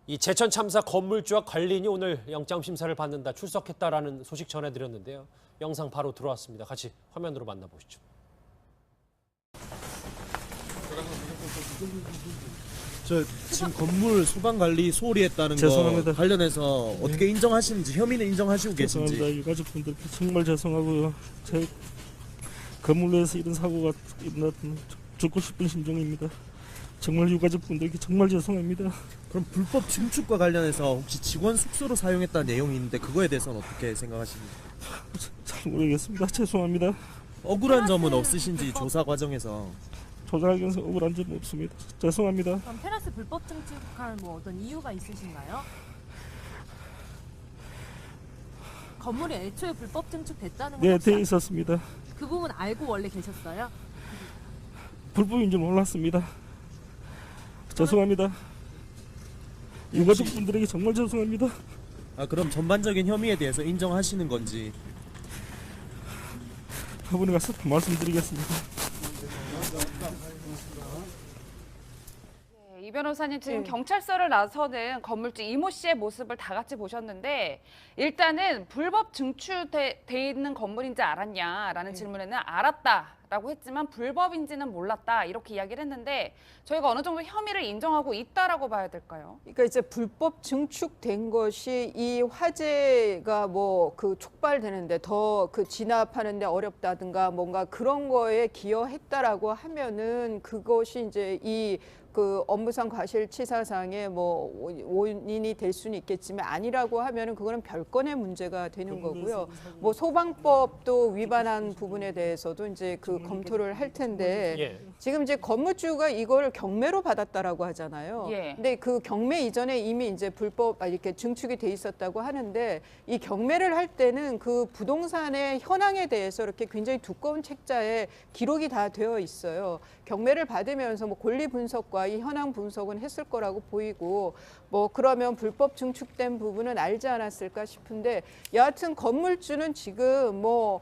이 제천 참사 건물주와 관리인이 오늘 영장 심사를 받는다 출석했다라는 소식 전해드렸는데요. 영상 바로 들어왔습니다. 같이 화면으로 만나보시죠. 저 지금 건물 소방관리 소홀히 했다는 죄송합니다. 거 관련해서 어떻게 인정하시는지 혐의는 인정하시고 계신지. 죄송합니다. 유가족분들께 정말 죄송하고요. 제 건물 내에서 이런 사고가 일어났던 죽고 싶은 심정입니다. 정말 유가족분들께 정말 죄송합니다. 그럼 불법 증축과 관련해서 혹시 직원 숙소로 사용했다는 내용이 있는데 그거에 대해서는 어떻게 생각하시는지? 잘 모르겠습니다. 죄송합니다. 억울한 점은 없으신지 조사 과정에서. 조사하기 위해서 억울한 점은 없습니다. 죄송합니다. 그럼 테라스 불법 증축한 뭐 어떤 이유가 있으신가요? 건물이 애초에 불법 증축됐다는 건 네, 혹시 돼 있었습니다. 그 부분 알고 원래 계셨어요? 불법인 줄 몰랐습니다. 죄송합니다. 유가족분들에게 정말 죄송합니다. 그럼 전반적인 혐의에 대해서 인정하시는 건지. 화분에 가서 말씀드리겠습니다. 이 변호사님 지금 경찰서를 나서는 건물주 이모 씨의 모습을 다 같이 보셨는데 일단은 불법 증축돼 있는 건물인지 알았냐라는 질문에는 알았다. 했다라고 했지만 불법인지는 몰랐다 이렇게 이야기를 했는데 저희가 어느 정도 혐의를 인정하고 있다라고 봐야 될까요? 그러니까 이제 불법 증축된 것이 이 화재가 뭐 그 촉발되는데 더 그 진압하는데 어렵다든가 뭔가 그런 거에 기여했다라고 하면은 그것이 이제 이 그 업무상 과실치사상의 뭐 원인이 될 수는 있겠지만 아니라고 하면은 그거는 별건의 문제가 되는 거고요. 뭐 소방법도 위반한 부분에 대해서도 이제 그 검토를 할 텐데 예. 지금 이제 건물주가 이거를 경매로 받았다라고 하잖아요. 예. 근데 그 경매 이전에 이미 이제 불법 이렇게 증축이 돼 있었다고 하는데 이 경매를 할 때는 그 부동산의 현황에 대해서 이렇게 굉장히 두꺼운 책자에 기록이 다 되어 있어요. 경매를 받으면서 뭐 권리 분석과 이 현황 분석은 했을 거라고 보이고 뭐 그러면 불법 증축된 부분은 알지 않았을까 싶은데 여하튼 건물주는 지금 뭐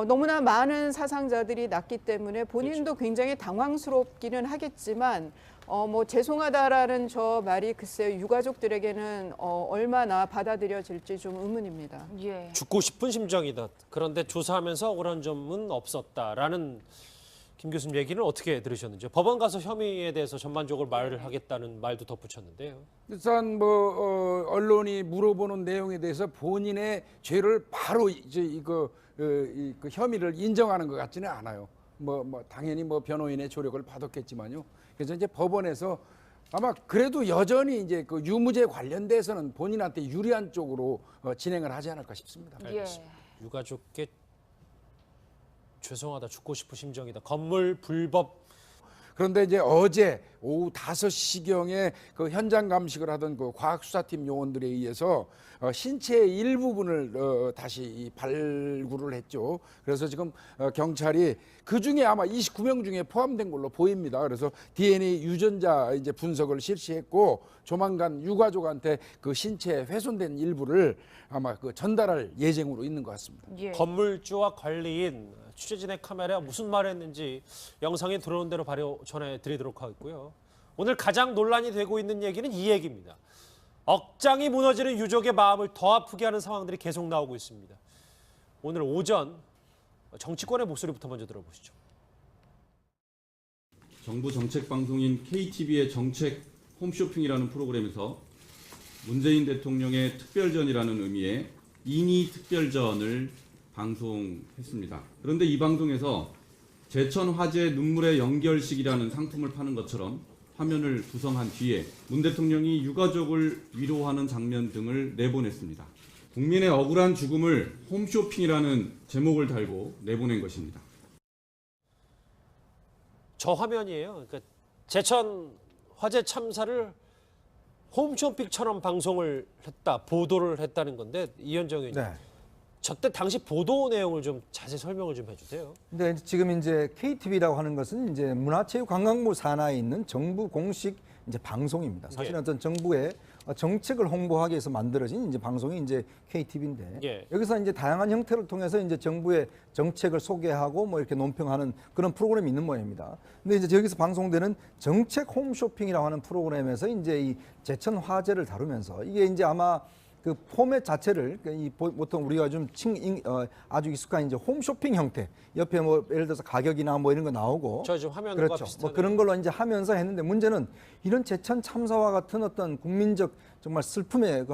너무나 많은 사상자들이 났기 때문에 본인도 굉장히 당황스럽기는 하겠지만 뭐 죄송하다라는 저 말이 글쎄요 유가족들에게는 얼마나 받아들여질지 좀 의문입니다. 예. 죽고 싶은 심정이다. 그런데 조사하면서 억울한 점은 없었다라는 김 교수님 얘기는 어떻게 들으셨는지요? 법원 가서 혐의에 대해서 전반적으로 말을 하겠다는 말도 덧붙였는데요. 일단 뭐 언론이 물어보는 내용에 대해서 본인의 죄를 바로 이제 그 혐의를 인정하는 것 같지는 않아요. 뭐 당연히 뭐 변호인의 조력을 받았겠지만요. 그래서 이제 법원에서 아마 그래도 여전히 이제 그 유무죄 관련돼서는 본인한테 유리한 쪽으로 진행을 하지 않을까 싶습니다. 예. 유가족께 죄송하다, 죽고 싶은 심정이다. 건물 불법. 그런데 이제 어제 오후 5시경에 그 현장 감식을 하던 그 과학수사팀 요원들에 의해서 신체의 일부분을 다시 발굴을 했죠. 그래서 지금 경찰이 그 중에 아마 29명 중에 포함된 걸로 보입니다. 그래서 DNA 유전자 이제 분석을 실시했고 조만간 유가족한테 그 신체에 훼손된 일부를 아마 그 전달할 예정으로 있는 것 같습니다. 예. 건물주와 관리인 취재진의 카메라에 무슨 말을 했는지 영상에 들어온 대로 바로 전해드리도록 하겠고요. 오늘 가장 논란이 되고 있는 얘기는 이 얘기입니다. 억장이 무너지는 유족의 마음을 더 아프게 하는 상황들이 계속 나오고 있습니다. 오늘 오전 정치권의 목소리부터 먼저 들어보시죠. 정부 정책 방송인 KTV의 정책 홈쇼핑이라는 프로그램에서 문재인 대통령의 특별전이라는 의미의 이니 특별전을 방송했습니다. 그런데 이 방송에서 제천 화재 눈물의 연결식이라는 상품을 파는 것처럼 화면을 구성한 뒤에 문 대통령이 유가족을 위로하는 장면 등을 내보냈습니다. 국민의 억울한 죽음을 홈쇼핑이라는 제목을 달고 내보낸 것입니다. 저 화면이에요. 그러니까 제천 화재 참사를 홈쇼핑처럼 방송을 했다, 보도를 했다는 건데 이현정 의원님. 네. 저때 당시 보도 내용을 좀 자세히 설명을 좀 해주세요. 근데 지금 이제 KTV라고 하는 것은 이제 문화체육관광부 산하에 있는 정부 공식 이제 방송입니다. 사실 예. 어떤 정부의 정책을 홍보하기 위해서 만들어진 이제 방송이 이제 KTV인데 예. 여기서 이제 다양한 형태를 통해서 이제 정부의 정책을 소개하고 뭐 이렇게 논평하는 그런 프로그램이 있는 모양입니다. 근데 이제 여기서 방송되는 정책 홈쇼핑이라고 하는 프로그램에서 이제 이 제천 화재를 다루면서 이게 이제 아마 그 포맷 자체를 이 보통 우리가 좀 아주 익숙한 이제 홈쇼핑 형태 옆에 뭐 예를 들어서 가격이나 뭐 이런 거 나오고 저 지금 화면과 그렇죠. 비슷하네요. 뭐 그런 걸로 이제 하면서 했는데 문제는 이런 제천 참사와 같은 어떤 국민적 정말 슬픔에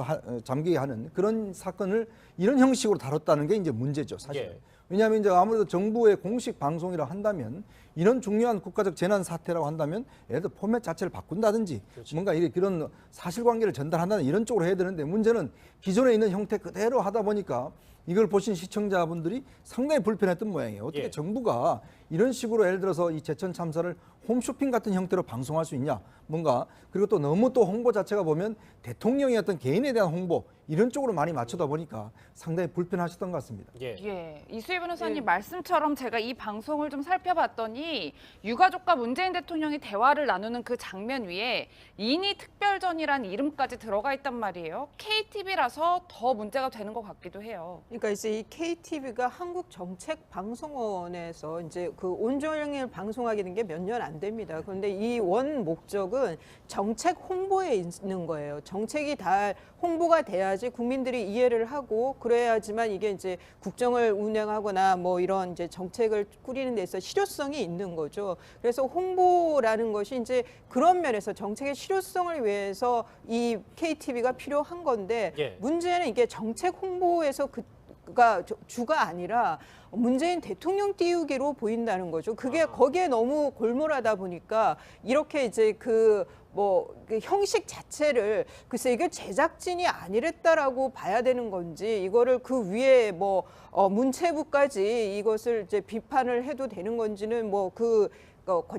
잠기게 하는 그런 사건을 이런 형식으로 다뤘다는 게 이제 문제죠, 사실. 예. 왜냐하면 이제 아무래도 정부의 공식 방송이라 한다면 이런 중요한 국가적 재난 사태라고 한다면 예를 들어 포맷 자체를 바꾼다든지 그렇죠. 뭔가 이런 사실관계를 전달한다는 이런 쪽으로 해야 되는데 문제는 기존에 있는 형태 그대로 하다 보니까 이걸 보신 시청자분들이 상당히 불편했던 모양이에요. 어떻게 예. 정부가 이런 식으로 예를 들어서 이 제천 참사를 홈쇼핑 같은 형태로 방송할 수 있냐 뭔가 그리고 또 너무 또 홍보 자체가 보면 대통령의 어떤 개인에 대한 홍보 이런 쪽으로 많이 맞추다 보니까 상당히 불편하셨던 것 같습니다. 예. 예, 이수희 변호사님 말씀처럼 제가 이 방송을 좀 살펴봤더니 유가족과 문재인 대통령이 대화를 나누는 그 장면 위에 이니 특별전이라는 이름까지 들어가 있단 말이에요. KTV라서 더 문제가 되는 것 같기도 해요. 그러니까 이제 이 KTV가 한국정책방송원에서 이제 그 온종일 방송하게 된 게 몇 년 안 됩니다. 그런데 이 원 목적은 정책 홍보에 있는 거예요. 정책이 다 홍보가 돼야지 국민들이 이해를 하고 그래야지만 이게 이제 국정을 운영하거나 뭐 이런 이제 정책을 꾸리는 데 있어 실효성이 있는 거죠. 그래서 홍보라는 것이 이제 그런 면에서 정책의 실효성을 위해서 이 KTV가 필요한 건데 예. 문제는 이게 정책 홍보에서 가 주가 아니라 문재인 대통령 띄우기로 보인다는 거죠. 그게 거기에 너무 골몰하다 보니까 이렇게 이제 그 형식 자체를 글쎄 이게 제작진이 아니랬다라고 봐야 되는 건지 이거를 그 위에 문체부까지 이것을 이제 비판을 해도 되는 건지는 그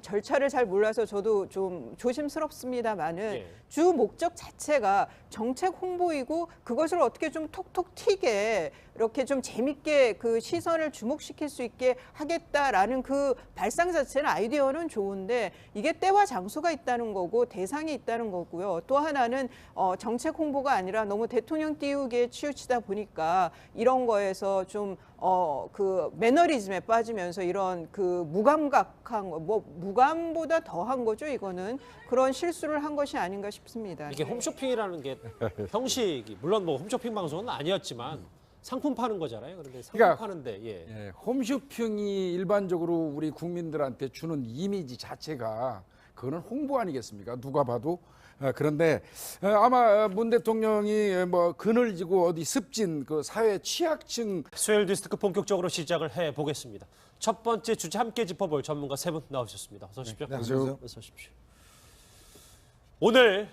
절차를 잘 몰라서 저도 좀 조심스럽습니다만은 예. 주 목적 자체가 정책 홍보이고 그것을 어떻게 좀 톡톡 튀게 이렇게 좀 재밌게 그 시선을 주목시킬 수 있게 하겠다라는 그 발상 자체는 아이디어는 좋은데 이게 때와 장소가 있다는 거고 대상이 있다는 거고요. 또 하나는 정책 홍보가 아니라 너무 대통령 띄우기에 치우치다 보니까 이런 거에서 좀 그 매너리즘에 빠지면서 이런 그 무감각한 무감보다 더한 거죠. 이거는 그런 실수를 한 것이 아닌가 싶습니다. 이게 홈쇼핑이라는 게 형식이 물론 뭐 홈쇼핑 방송은 아니었지만 상품 파는 거잖아요. 그런데 상품 그러니까 파는데 예, 홈쇼핑이 일반적으로 우리 국민들한테 주는 이미지 자체가 그거는 홍보 아니겠습니까? 누가 봐도. 그런데 아마 문 대통령이 그늘지고 어디 습진 그 사회 취약층 수요일 디스크 본격적으로 시작을 해 보겠습니다. 첫 번째 주제 함께 짚어볼 전문가 세 분 나오셨습니다. 어서 오십시오. 네, 안녕하세요. 어서 오십시오. 오늘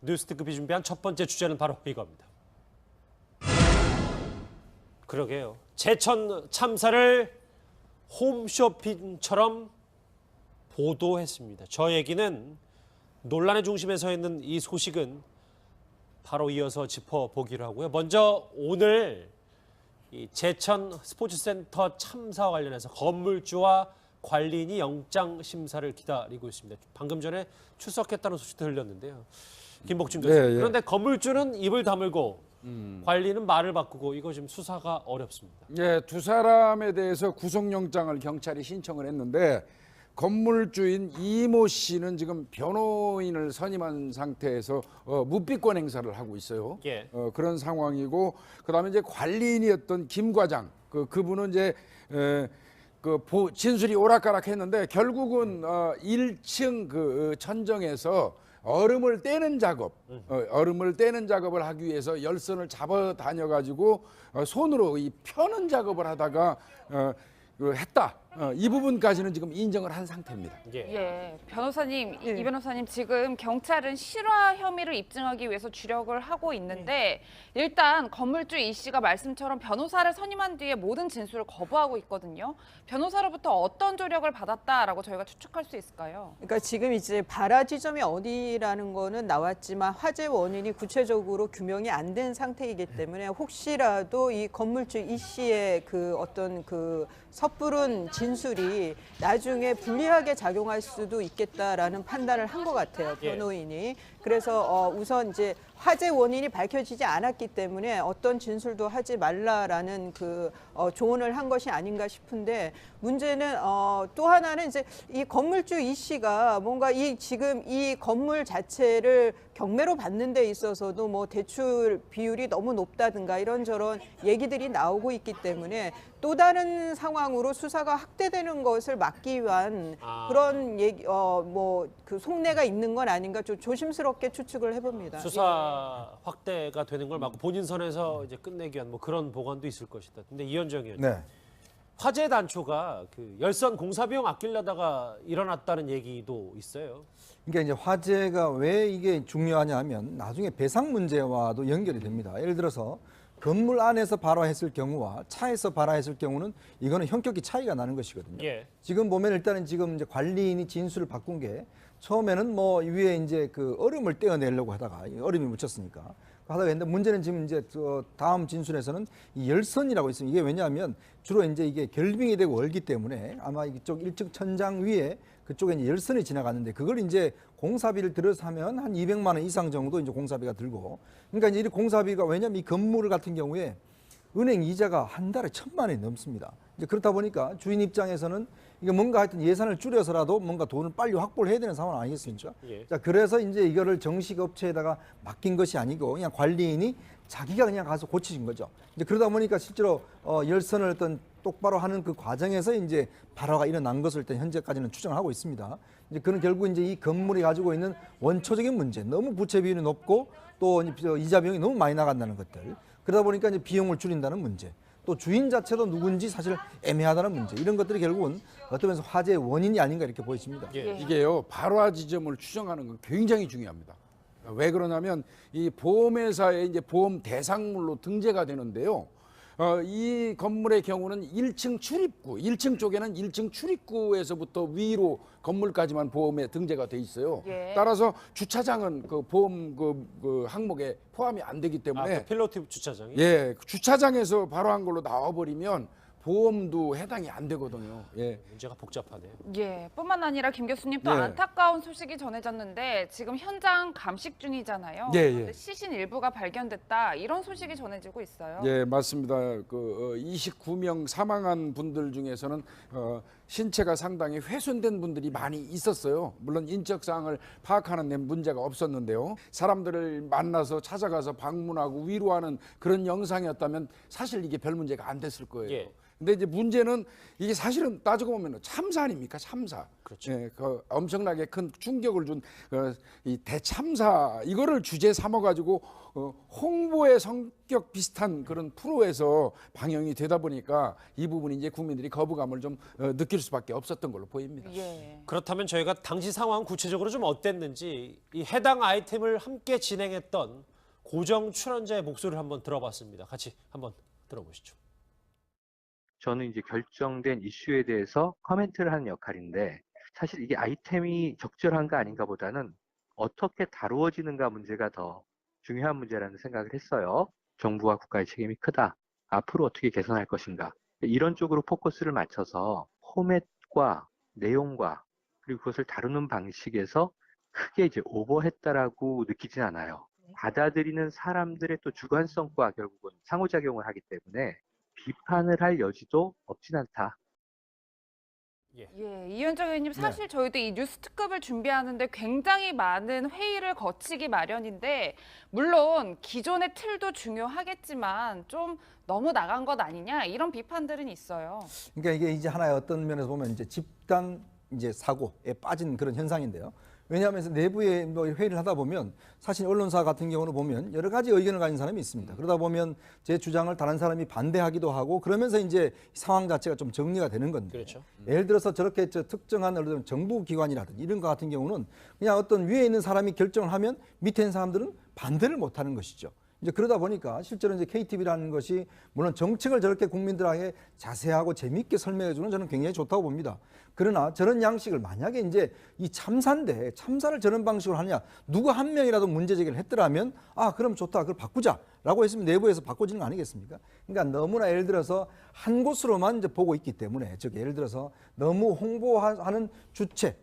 뉴스특급이 준비한 첫 번째 주제는 바로 이겁니다. 그러게요. 제천 참사를 홈쇼핑처럼 보도했습니다. 저 얘기는 논란의 중심에 서 있는 이 소식은 바로 이어서 짚어보기로 하고요. 먼저 오늘 이 제천 스포츠센터 참사와 관련해서 건물주와 관리인이 영장 심사를 기다리고 있습니다. 방금 전에 출석했다는 소식도 들렸는데요. 김복준 교수님. 네, 예. 그런데 건물주는 입을 다물고 관리는 말을 바꾸고 이거 지금 수사가 어렵습니다. 예, 두 사람에 대해서 구속영장을 경찰이 신청을 했는데 건물주인 이모 씨는 지금 변호인을 선임한 상태에서 묵비권 행사를 하고 있어요. 예. 그런 상황이고 그다음에 이제 관리인이었던 김 과장 그분은 이제 진술이 오락가락했는데 결국은 1층 그 천정에서 얼음을 떼는 작업을 하기 위해서 열선을 잡아 다녀 가지고 손으로 이 펴는 작업을 하다가 했다. 이 부분까지는 지금 인정을 한 상태입니다. 예, 변호사님, 네. 이 변호사님 지금 경찰은 실화 혐의를 입증하기 위해서 주력을 하고 있는데 일단 건물주 이 씨가 말씀처럼 변호사를 선임한 뒤에 모든 진술을 거부하고 있거든요. 변호사로부터 어떤 조력을 받았다라고 저희가 추측할 수 있을까요? 그러니까 지금 이제 발화 지점이 어디라는 거는 나왔지만 화재 원인이 구체적으로 규명이 안 된 상태이기 때문에 혹시라도 이 건물주 이 씨의 그 어떤 그 섣부른 진술이 나중에 불리하게 작용할 수도 있겠다라는 판단을 한 것 같아요, 변호인이. 그래서 우선 이제 화재 원인이 밝혀지지 않았기 때문에 어떤 진술도 하지 말라라는 그 조언을 한 것이 아닌가 싶은데 문제는 또 하나는 이제 이 건물주 이 씨가 뭔가 지금 이 건물 자체를 경매로 받는 데 있어서도 뭐 대출 비율이 너무 높다든가 이런저런 얘기들이 나오고 있기 때문에 또 다른 상황으로 수사가 확대되는 것을 막기 위한 그런 얘기 그 속내가 있는 건 아닌가 좀 조심스럽게 추측을 해봅니다. 수사 확대가 되는 걸 막고 본인 선에서 이제 끝내기 위한 뭐 그런 보관도 있을 것이다. 근데 이현정 의원님, 네. 화재 단초가 그 열선 공사 비용 아끼려다가 일어났다는 얘기도 있어요. 그러니까 이제 화재가 왜 이게 중요하냐면 나중에 배상 문제와도 연결이 됩니다. 예를 들어서 건물 안에서 발화했을 경우와 차에서 발화했을 경우는 이거는 형격이 차이가 나는 것이거든요. 예. 지금 보면 일단은 지금 이제 관리인이 진술을 바꾼 게 처음에는 뭐 위에 이제 그 얼음을 떼어내려고 하다가 얼음이 묻혔으니까 하다가 했는데 문제는 지금 이제 다음 진술에서는 이 열선이라고 있습니다. 이게 왜냐하면 주로 이제 이게 결빙이 되고 얼기 때문에 아마 이쪽 1층 천장 위에 그쪽에 이제 열선이 지나갔는데 그걸 이제 공사비를 들어서 하면 한 200만 원 이상 정도 이제 공사비가 들고 그러니까 이제 이 공사비가 왜냐하면 이 건물 같은 경우에 은행 이자가 한 달에 1,000만 원이 넘습니다. 이제 그렇다 보니까 주인 입장에서는 이게 뭔가 하여튼 예산을 줄여서라도 뭔가 돈을 빨리 확보를 해야 되는 상황 아니겠습니까? 예. 자, 그래서 이제 이거를 정식 업체에다가 맡긴 것이 아니고 그냥 관리인이 자기가 그냥 가서 고치신 거죠. 이제 그러다 보니까 실제로 열선을 어떤 똑바로 하는 그 과정에서 이제 발화가 일어난 것을 일단 현재까지는 추정하고 있습니다. 이제 그는 결국 이제 이 건물이 가지고 있는 원초적인 문제, 너무 부채 비율이 높고 또 이자 비용이 너무 많이 나간다는 것들. 그러다 보니까 이제 비용을 줄인다는 문제. 또 주인 자체도 누군지 사실 애매하다는 문제. 이런 것들이 결국은 어떤 면에서 화재의 원인이 아닌가 이렇게 보여집니다. 예. 이게요, 발화 지점을 추정하는 건 굉장히 중요합니다. 왜 그러냐면 이 보험회사의 이제 보험 대상물로 등재가 되는데요. 이 건물의 경우는 1층 출입구, 1층 쪽에는 1층 출입구에서부터 위로 건물까지만 보험에 등재가 돼 있어요. 예. 따라서 주차장은 그 보험 그 항목에 포함이 안 되기 때문에 그 필로티 주차장이. 예, 주차장에서 발화한 걸로 나와버리면 보험도 해당이 안 되거든요. 예. 문제가 복잡하네요. 예, 뿐만 아니라 김 교수님 또 네. 안타까운 소식이 전해졌는데 지금 현장 감식 중이잖아요. 예, 예. 그런데 시신 일부가 발견됐다 이런 소식이 전해지고 있어요. 예, 맞습니다. 29명 사망한 분들 중에서는 신체가 상당히 훼손된 분들이 많이 있었어요. 물론 인적 사항을 파악하는 데 문제가 없었는데요. 사람들을 만나서 찾아가서 방문하고 위로하는 그런 영상이었다면 사실 이게 별 문제가 안 됐을 거예요. 예. 근데 이제 문제는 이게 사실은 따지고 보면 참사 아닙니까? 참사. 그렇죠. 예, 그 엄청나게 큰 충격을 준 이 대참사 이거를 주제 삼아가지고 홍보의 성격 비슷한 그런 프로에서 방영이 되다 보니까 이 부분이 이제 국민들이 거부감을 좀 느낄 수밖에 없었던 걸로 보입니다. 예. 그렇다면 저희가 당시 상황 구체적으로 좀 어땠는지 이 해당 아이템을 함께 진행했던 고정 출연자의 목소리를 한번 들어봤습니다. 같이 한번 들어보시죠. 저는 이제 결정된 이슈에 대해서 코멘트를 하는 역할인데 사실 이게 아이템이 적절한가 아닌가 보다는 어떻게 다루어지는가 문제가 더 중요한 문제라는 생각을 했어요. 정부와 국가의 책임이 크다. 앞으로 어떻게 개선할 것인가. 이런 쪽으로 포커스를 맞춰서 포맷과 내용과 그리고 그것을 다루는 방식에서 크게 이제 오버했다라고 느끼진 않아요. 받아들이는 사람들의 또 주관성과 결국은 상호작용을 하기 때문에 비판을 할 여지도 없진 않다. 예, 이현정 의원님 사실 저희도 이 뉴스 특급을 준비하는데 굉장히 많은 회의를 거치기 마련인데 물론 기존의 틀도 중요하겠지만 좀 너무 나간 것 아니냐 이런 비판들은 있어요. 그러니까 이게 이제 하나의 어떤 면에서 보면 이제 집단 이제 사고에 빠진 그런 현상인데요. 왜냐하면 내부에 뭐 회의를 하다 보면 사실 언론사 같은 경우는 보면 여러 가지 의견을 가진 사람이 있습니다. 그러다 보면 제 주장을 다른 사람이 반대하기도 하고 그러면서 이제 상황 자체가 좀 정리가 되는 건데. 그렇죠. 예를 들어서 저렇게 특정한 어떤 정부 기관이라든지 이런 것 같은 경우는 그냥 어떤 위에 있는 사람이 결정을 하면 밑에 있는 사람들은 반대를 못 하는 것이죠. 이제 그러다 보니까 실제로 이제 KTV라는 것이 물론 정책을 저렇게 국민들에게 자세하고 재미있게 설명해 주는 저는 굉장히 좋다고 봅니다. 그러나 저런 양식을 만약에 이제 이 참사인데 참사를 저런 방식으로 하느냐 누구 한 명이라도 문제 제기를 했더라면 아 그럼 좋다 그걸 바꾸자라고 했으면 내부에서 바꿔지는 거 아니겠습니까? 그러니까 너무나 예를 들어서 한 곳으로만 이제 보고 있기 때문에 즉 예를 들어서 너무 홍보하는 주체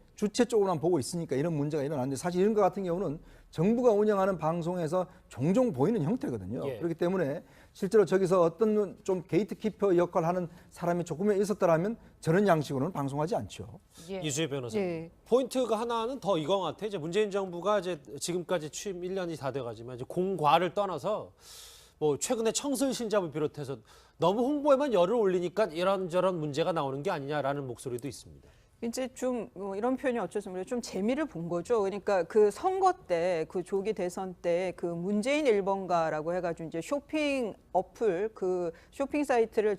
쪽으로만 보고 있으니까 이런 문제가 일어나는데 사실 이런 것 같은 경우는 정부가 운영하는 방송에서 종종 보이는 형태거든요. 예. 그렇기 때문에 실제로 저기서 어떤 좀 게이트키퍼 역할을 하는 사람이 조금이라도 있었더라면 저런 양식으로는 방송하지 않죠. 예. 이수혜 변호사님. 예. 포인트가 하나는 더 이거 같아. 이제 문재인 정부가 이제 지금까지 취임 1년이 다 돼가지만 이제 공과를 떠나서 뭐 최근에 청설 신잡을 비롯해서 너무 홍보에만 열을 올리니까 이런저런 문제가 나오는 게 아니냐라는 목소리도 있습니다. 이제 좀 이런 표현이 어쩌서 모르겠어요. 좀 재미를 본 거죠. 그러니까 그 선거 때, 그 조기 대선 때 그 문재인 1번가라고 해가지고 이제 쇼핑 어플 그 쇼핑 사이트를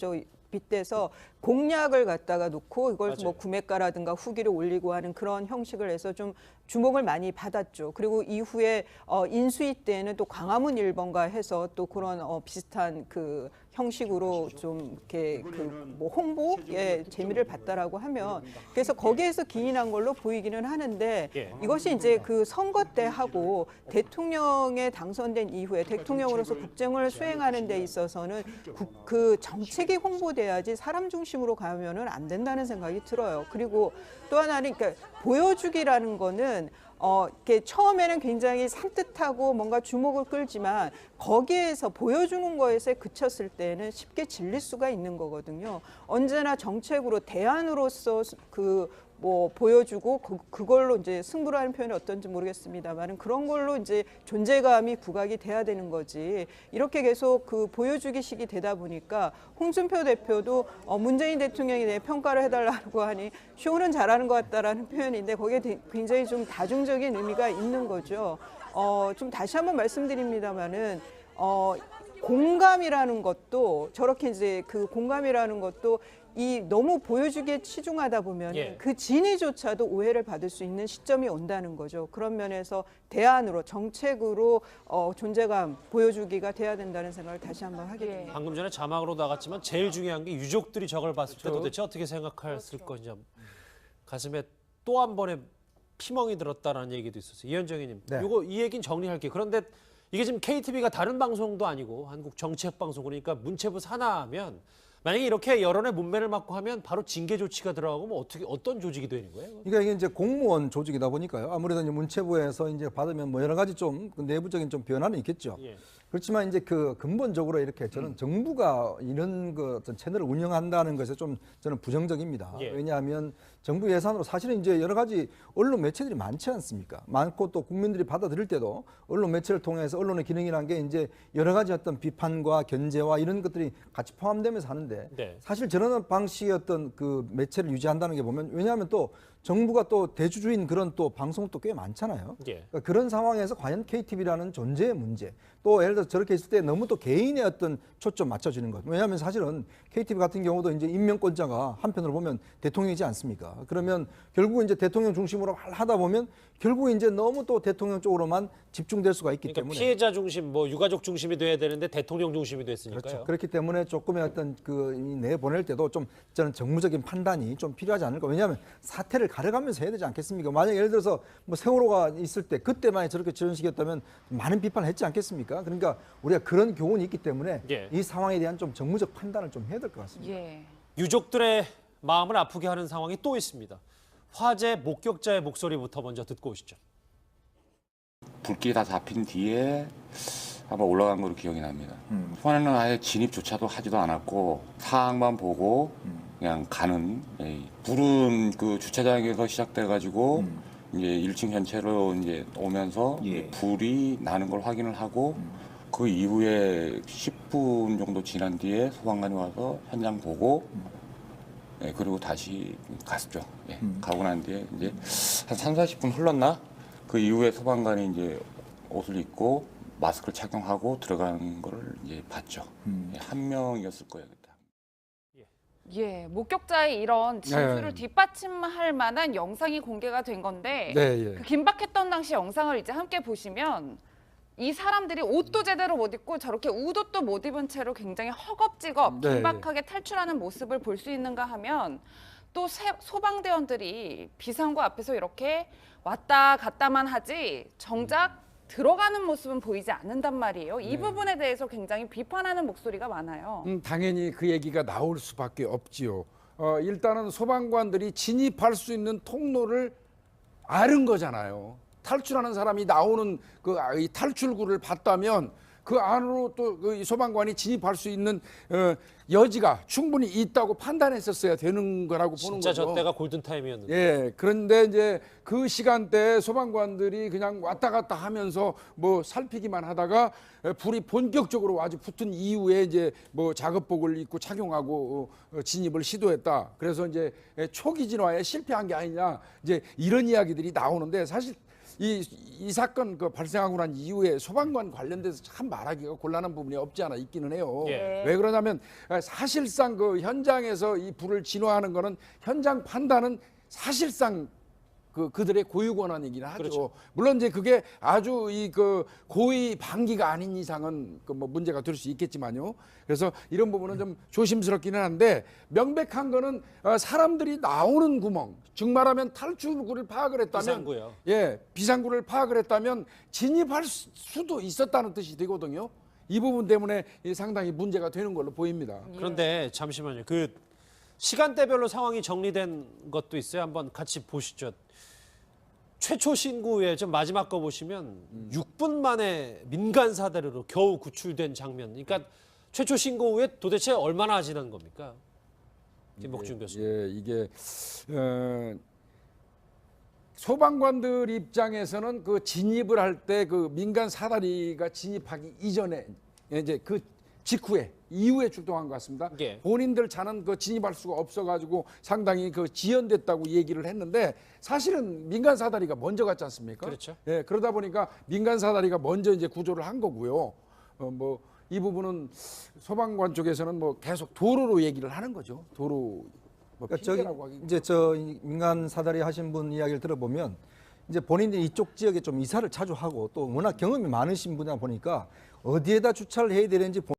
빗대서 공약을 갖다가 놓고 이걸 뭐 구매가라든가 후기를 올리고 하는 그런 형식을 해서 좀 주목을 많이 받았죠. 그리고 이후에 인수위 때는 또 광화문 1번가 해서 또 그런 비슷한 그 형식으로 좀 이렇게 그 뭐 홍보에 재미를 봤다라고 하면 그래서 거기에서 기인한 걸로 보이기는 하는데 이것이 이제 그 선거 때 하고 대통령에 당선된 이후에 대통령으로서 국정을 수행하는 데 있어서는 그 정책이 홍보돼야지 사람 중심으로 가면은 안 된다는 생각이 들어요. 그리고 또 하나는 그러니까 보여주기라는 거는 이렇게 처음에는 굉장히 산뜻하고 뭔가 주목을 끌지만 거기에서 보여주는 것에 그쳤을 때는 쉽게 질릴 수가 있는 거거든요. 언제나 정책으로 대안으로서 뭐 보여주고 그걸로 이제 승부를 하는 표현이 어떤지 모르겠습니다만 그런 걸로 이제 존재감이 부각이 돼야 되는 거지. 이렇게 계속 보여주기식이 되다 보니까 홍준표 대표도 문재인 대통령에 대해 평가를 해달라고 하니 쇼는 잘하는 것 같다라는 표현인데 거기에 굉장히 좀 다중적인 의미가 있는 거죠. 좀 다시 한번 말씀드립니다만은 공감이라는 것도 저렇게 이제 공감이라는 것도 이 너무 보여주기에 치중하다 보면 그 진위조차도 오해를 받을 수 있는 시점이 온다는 거죠. 그런 면에서 대안으로 정책으로 존재감 보여주기가 돼야 된다는 생각을 다시 한번 하게 됩니다. 방금 전에 자막으로 나갔지만 제일 중요한 게 유족들이 저걸 봤을 때 도대체 어떻게 생각했을 건지 가슴에 또 한 번의 피멍이 들었다라는 얘기도 있었어요. 이현정 의원님, 이 얘기는 정리할게요. 그런데 이게 지금 KTV가 다른 방송도 아니고 한국 정책 방송 그러니까 문체부 산하면 만약에 이렇게 여론의 문매를 맞고 하면 바로 징계 조치가 들어가고 어떤 조직이 되는 거예요? 그러니까 이게 이제 공무원 조직이다 보니까요. 아무래도 이제 문체부에서 이제 받으면 뭐 여러 가지 좀 내부적인 좀 변화는 있겠죠. 그렇지만 이제 근본적으로 이렇게 저는 정부가 이런 어떤 채널을 운영한다는 것에 좀 저는 부정적입니다. 왜냐하면 정부 예산으로 사실은 이제 여러 가지 언론 매체들이 많지 않습니까? 많고 또 국민들이 받아들일 때도 언론 매체를 통해서 언론의 기능이라는 게 이제 여러 가지 어떤 비판과 견제와 이런 것들이 같이 포함되면서 하는데 사실 저런 방식의 어떤 매체를 유지한다는 게 보면 왜냐하면 또 정부가 또 대주주인 그런 또 방송도 꽤 많잖아요. 그러니까 그런 상황에서 과연 KTV라는 존재의 문제 또 예를 들어 저렇게 있을 때 너무 또 개인의 어떤 초점 맞춰지는 것. 왜냐하면 사실은 KTV 같은 경우도 이제 임명권자가 한편으로 보면 대통령이지 않습니까? 그러면 결국 이제 대통령 중심으로 하다 보면 결국 이제 너무 또 대통령 쪽으로만 집중될 수가 있기 그러니까 때문에 피해자 중심, 뭐 유가족 중심이 돼야 되는데 대통령 중심이 됐으니까요. 그렇죠. 그렇기 때문에 조금의 어떤 내보낼 때도 좀 저는 정무적인 판단이 좀 필요하지 않을까. 왜냐하면 사태를 가려가면서 해야 되지 않겠습니까? 만약 예를 들어서 뭐 세월호가 있을 때 그때만 저런 식이었다면 많은 비판을 했지 않겠습니까? 그러니까 우리가 그런 교훈이 있기 때문에 이 상황에 대한 좀 정무적 판단을 좀 해야 될 것 같습니다. 유족들의 마음을 아프게 하는 상황이 또 있습니다. 화재 목격자의 목소리부터 먼저 듣고 오시죠. 불길이 다 잡힌 뒤에 아마 올라간 걸로 기억이 납니다. 초반에는 아예 진입조차도 하지도 않았고 상황만 보고 그냥 가는 불은 주차장에서 시작돼가지고 이제 1층 전체로 이제 오면서 불이 나는 걸 확인을 하고 그 이후에 10분 정도 지난 뒤에 소방관이 와서 현장 보고 그리고 다시 갔죠. 가고 난 뒤에 이제 한 3, 40분 흘렀나? 그 이후에 소방관이 이제 옷을 입고 마스크를 착용하고 들어가는 걸 이제 봤죠. 한 명이었을 거예요. 목격자의 이런 진술을 뒷받침할 만한 영상이 공개가 된 건데 그 긴박했던 당시 영상을 이제 함께 보시면 이 사람들이 옷도 제대로 못 입고 저렇게 웃옷도 못 입은 채로 굉장히 허겁지겁 긴박하게 탈출하는 모습을 볼 수 있는가 하면 또 소방대원들이 비상구 앞에서 이렇게 왔다 갔다만 하지 정작 들어가는 모습은 보이지 않는단 말이에요. 이 부분에 대해서 굉장히 비판하는 목소리가 많아요. 당연히 그 얘기가 나올 수밖에 없지요. 일단은 소방관들이 진입할 수 있는 통로를 아는 거잖아요. 탈출하는 사람이 나오는 이 탈출구를 봤다면 그 안으로 또 그 소방관이 진입할 수 있는 여지가 충분히 있다고 판단했었어야 되는 거라고 보는 거죠. 진짜 저 때가 골든타임이었는데. 그런데 이제 그 시간대에 소방관들이 그냥 왔다 갔다 하면서 뭐 살피기만 하다가 불이 본격적으로 아주 붙은 이후에 이제 뭐 작업복을 입고 착용하고 진입을 시도했다. 그래서 이제 초기 진화에 실패한 게 아니냐 이제 이런 이야기들이 나오는데 사실 이 사건 발생하고 난 이후에 소방관 관련돼서 참 말하기가 곤란한 부분이 없지 않아 있기는 해요. 왜 그러냐면 사실상 현장에서 이 불을 진화하는 거는 현장 판단은 사실상 그들의 고유 권한이긴 하죠. 그렇죠. 물론 이제 그게 아주 고의 방기가 아닌 이상은 뭐 문제가 될 수 있겠지만요. 그래서 이런 부분은 좀 조심스럽기는 한데 명백한 거는 사람들이 나오는 구멍, 즉 말하면 탈출구를 파악을 했다면 비상구요. 비상구를 파악을 했다면 진입할 수도 있었다는 뜻이 되거든요. 이 부분 때문에 상당히 문제가 되는 걸로 보입니다. 그런데 잠시만요. 시간대별로 상황이 정리된 것도 있어요. 한번 같이 보시죠. 최초 신고 후에 좀 마지막 거 보시면 6분 만에 민간 사다리로 겨우 구출된 장면. 그러니까 최초 신고 후에 도대체 얼마나 지난 겁니까? 김복준 교수님. 예, 이게 소방관들 입장에서는 그 진입을 할 때 그 민간 사다리가 진입하기 이전에 이제 그 직후에 이후에 출동한 것 같습니다. 예. 본인들 차는 그 진입할 수가 없어가지고 상당히 그 지연됐다고 얘기를 했는데 사실은 민간 사다리가 먼저 갔지 않습니까? 그렇죠. 예, 그러다 보니까 민간 사다리가 먼저 이제 구조를 한 거고요. 뭐 이 부분은 소방관 쪽에서는 뭐 계속 도로로 얘기를 하는 거죠. 도로 뭐 그러니까 저기 핑계라고 하기. 이제 저 민간 사다리 하신 분 이야기를 들어보면 이제 본인들이 이쪽 지역에 좀 이사를 자주 하고 또 워낙 경험이 많으신 분이다 보니까 어디에다 주차를 해야 되는지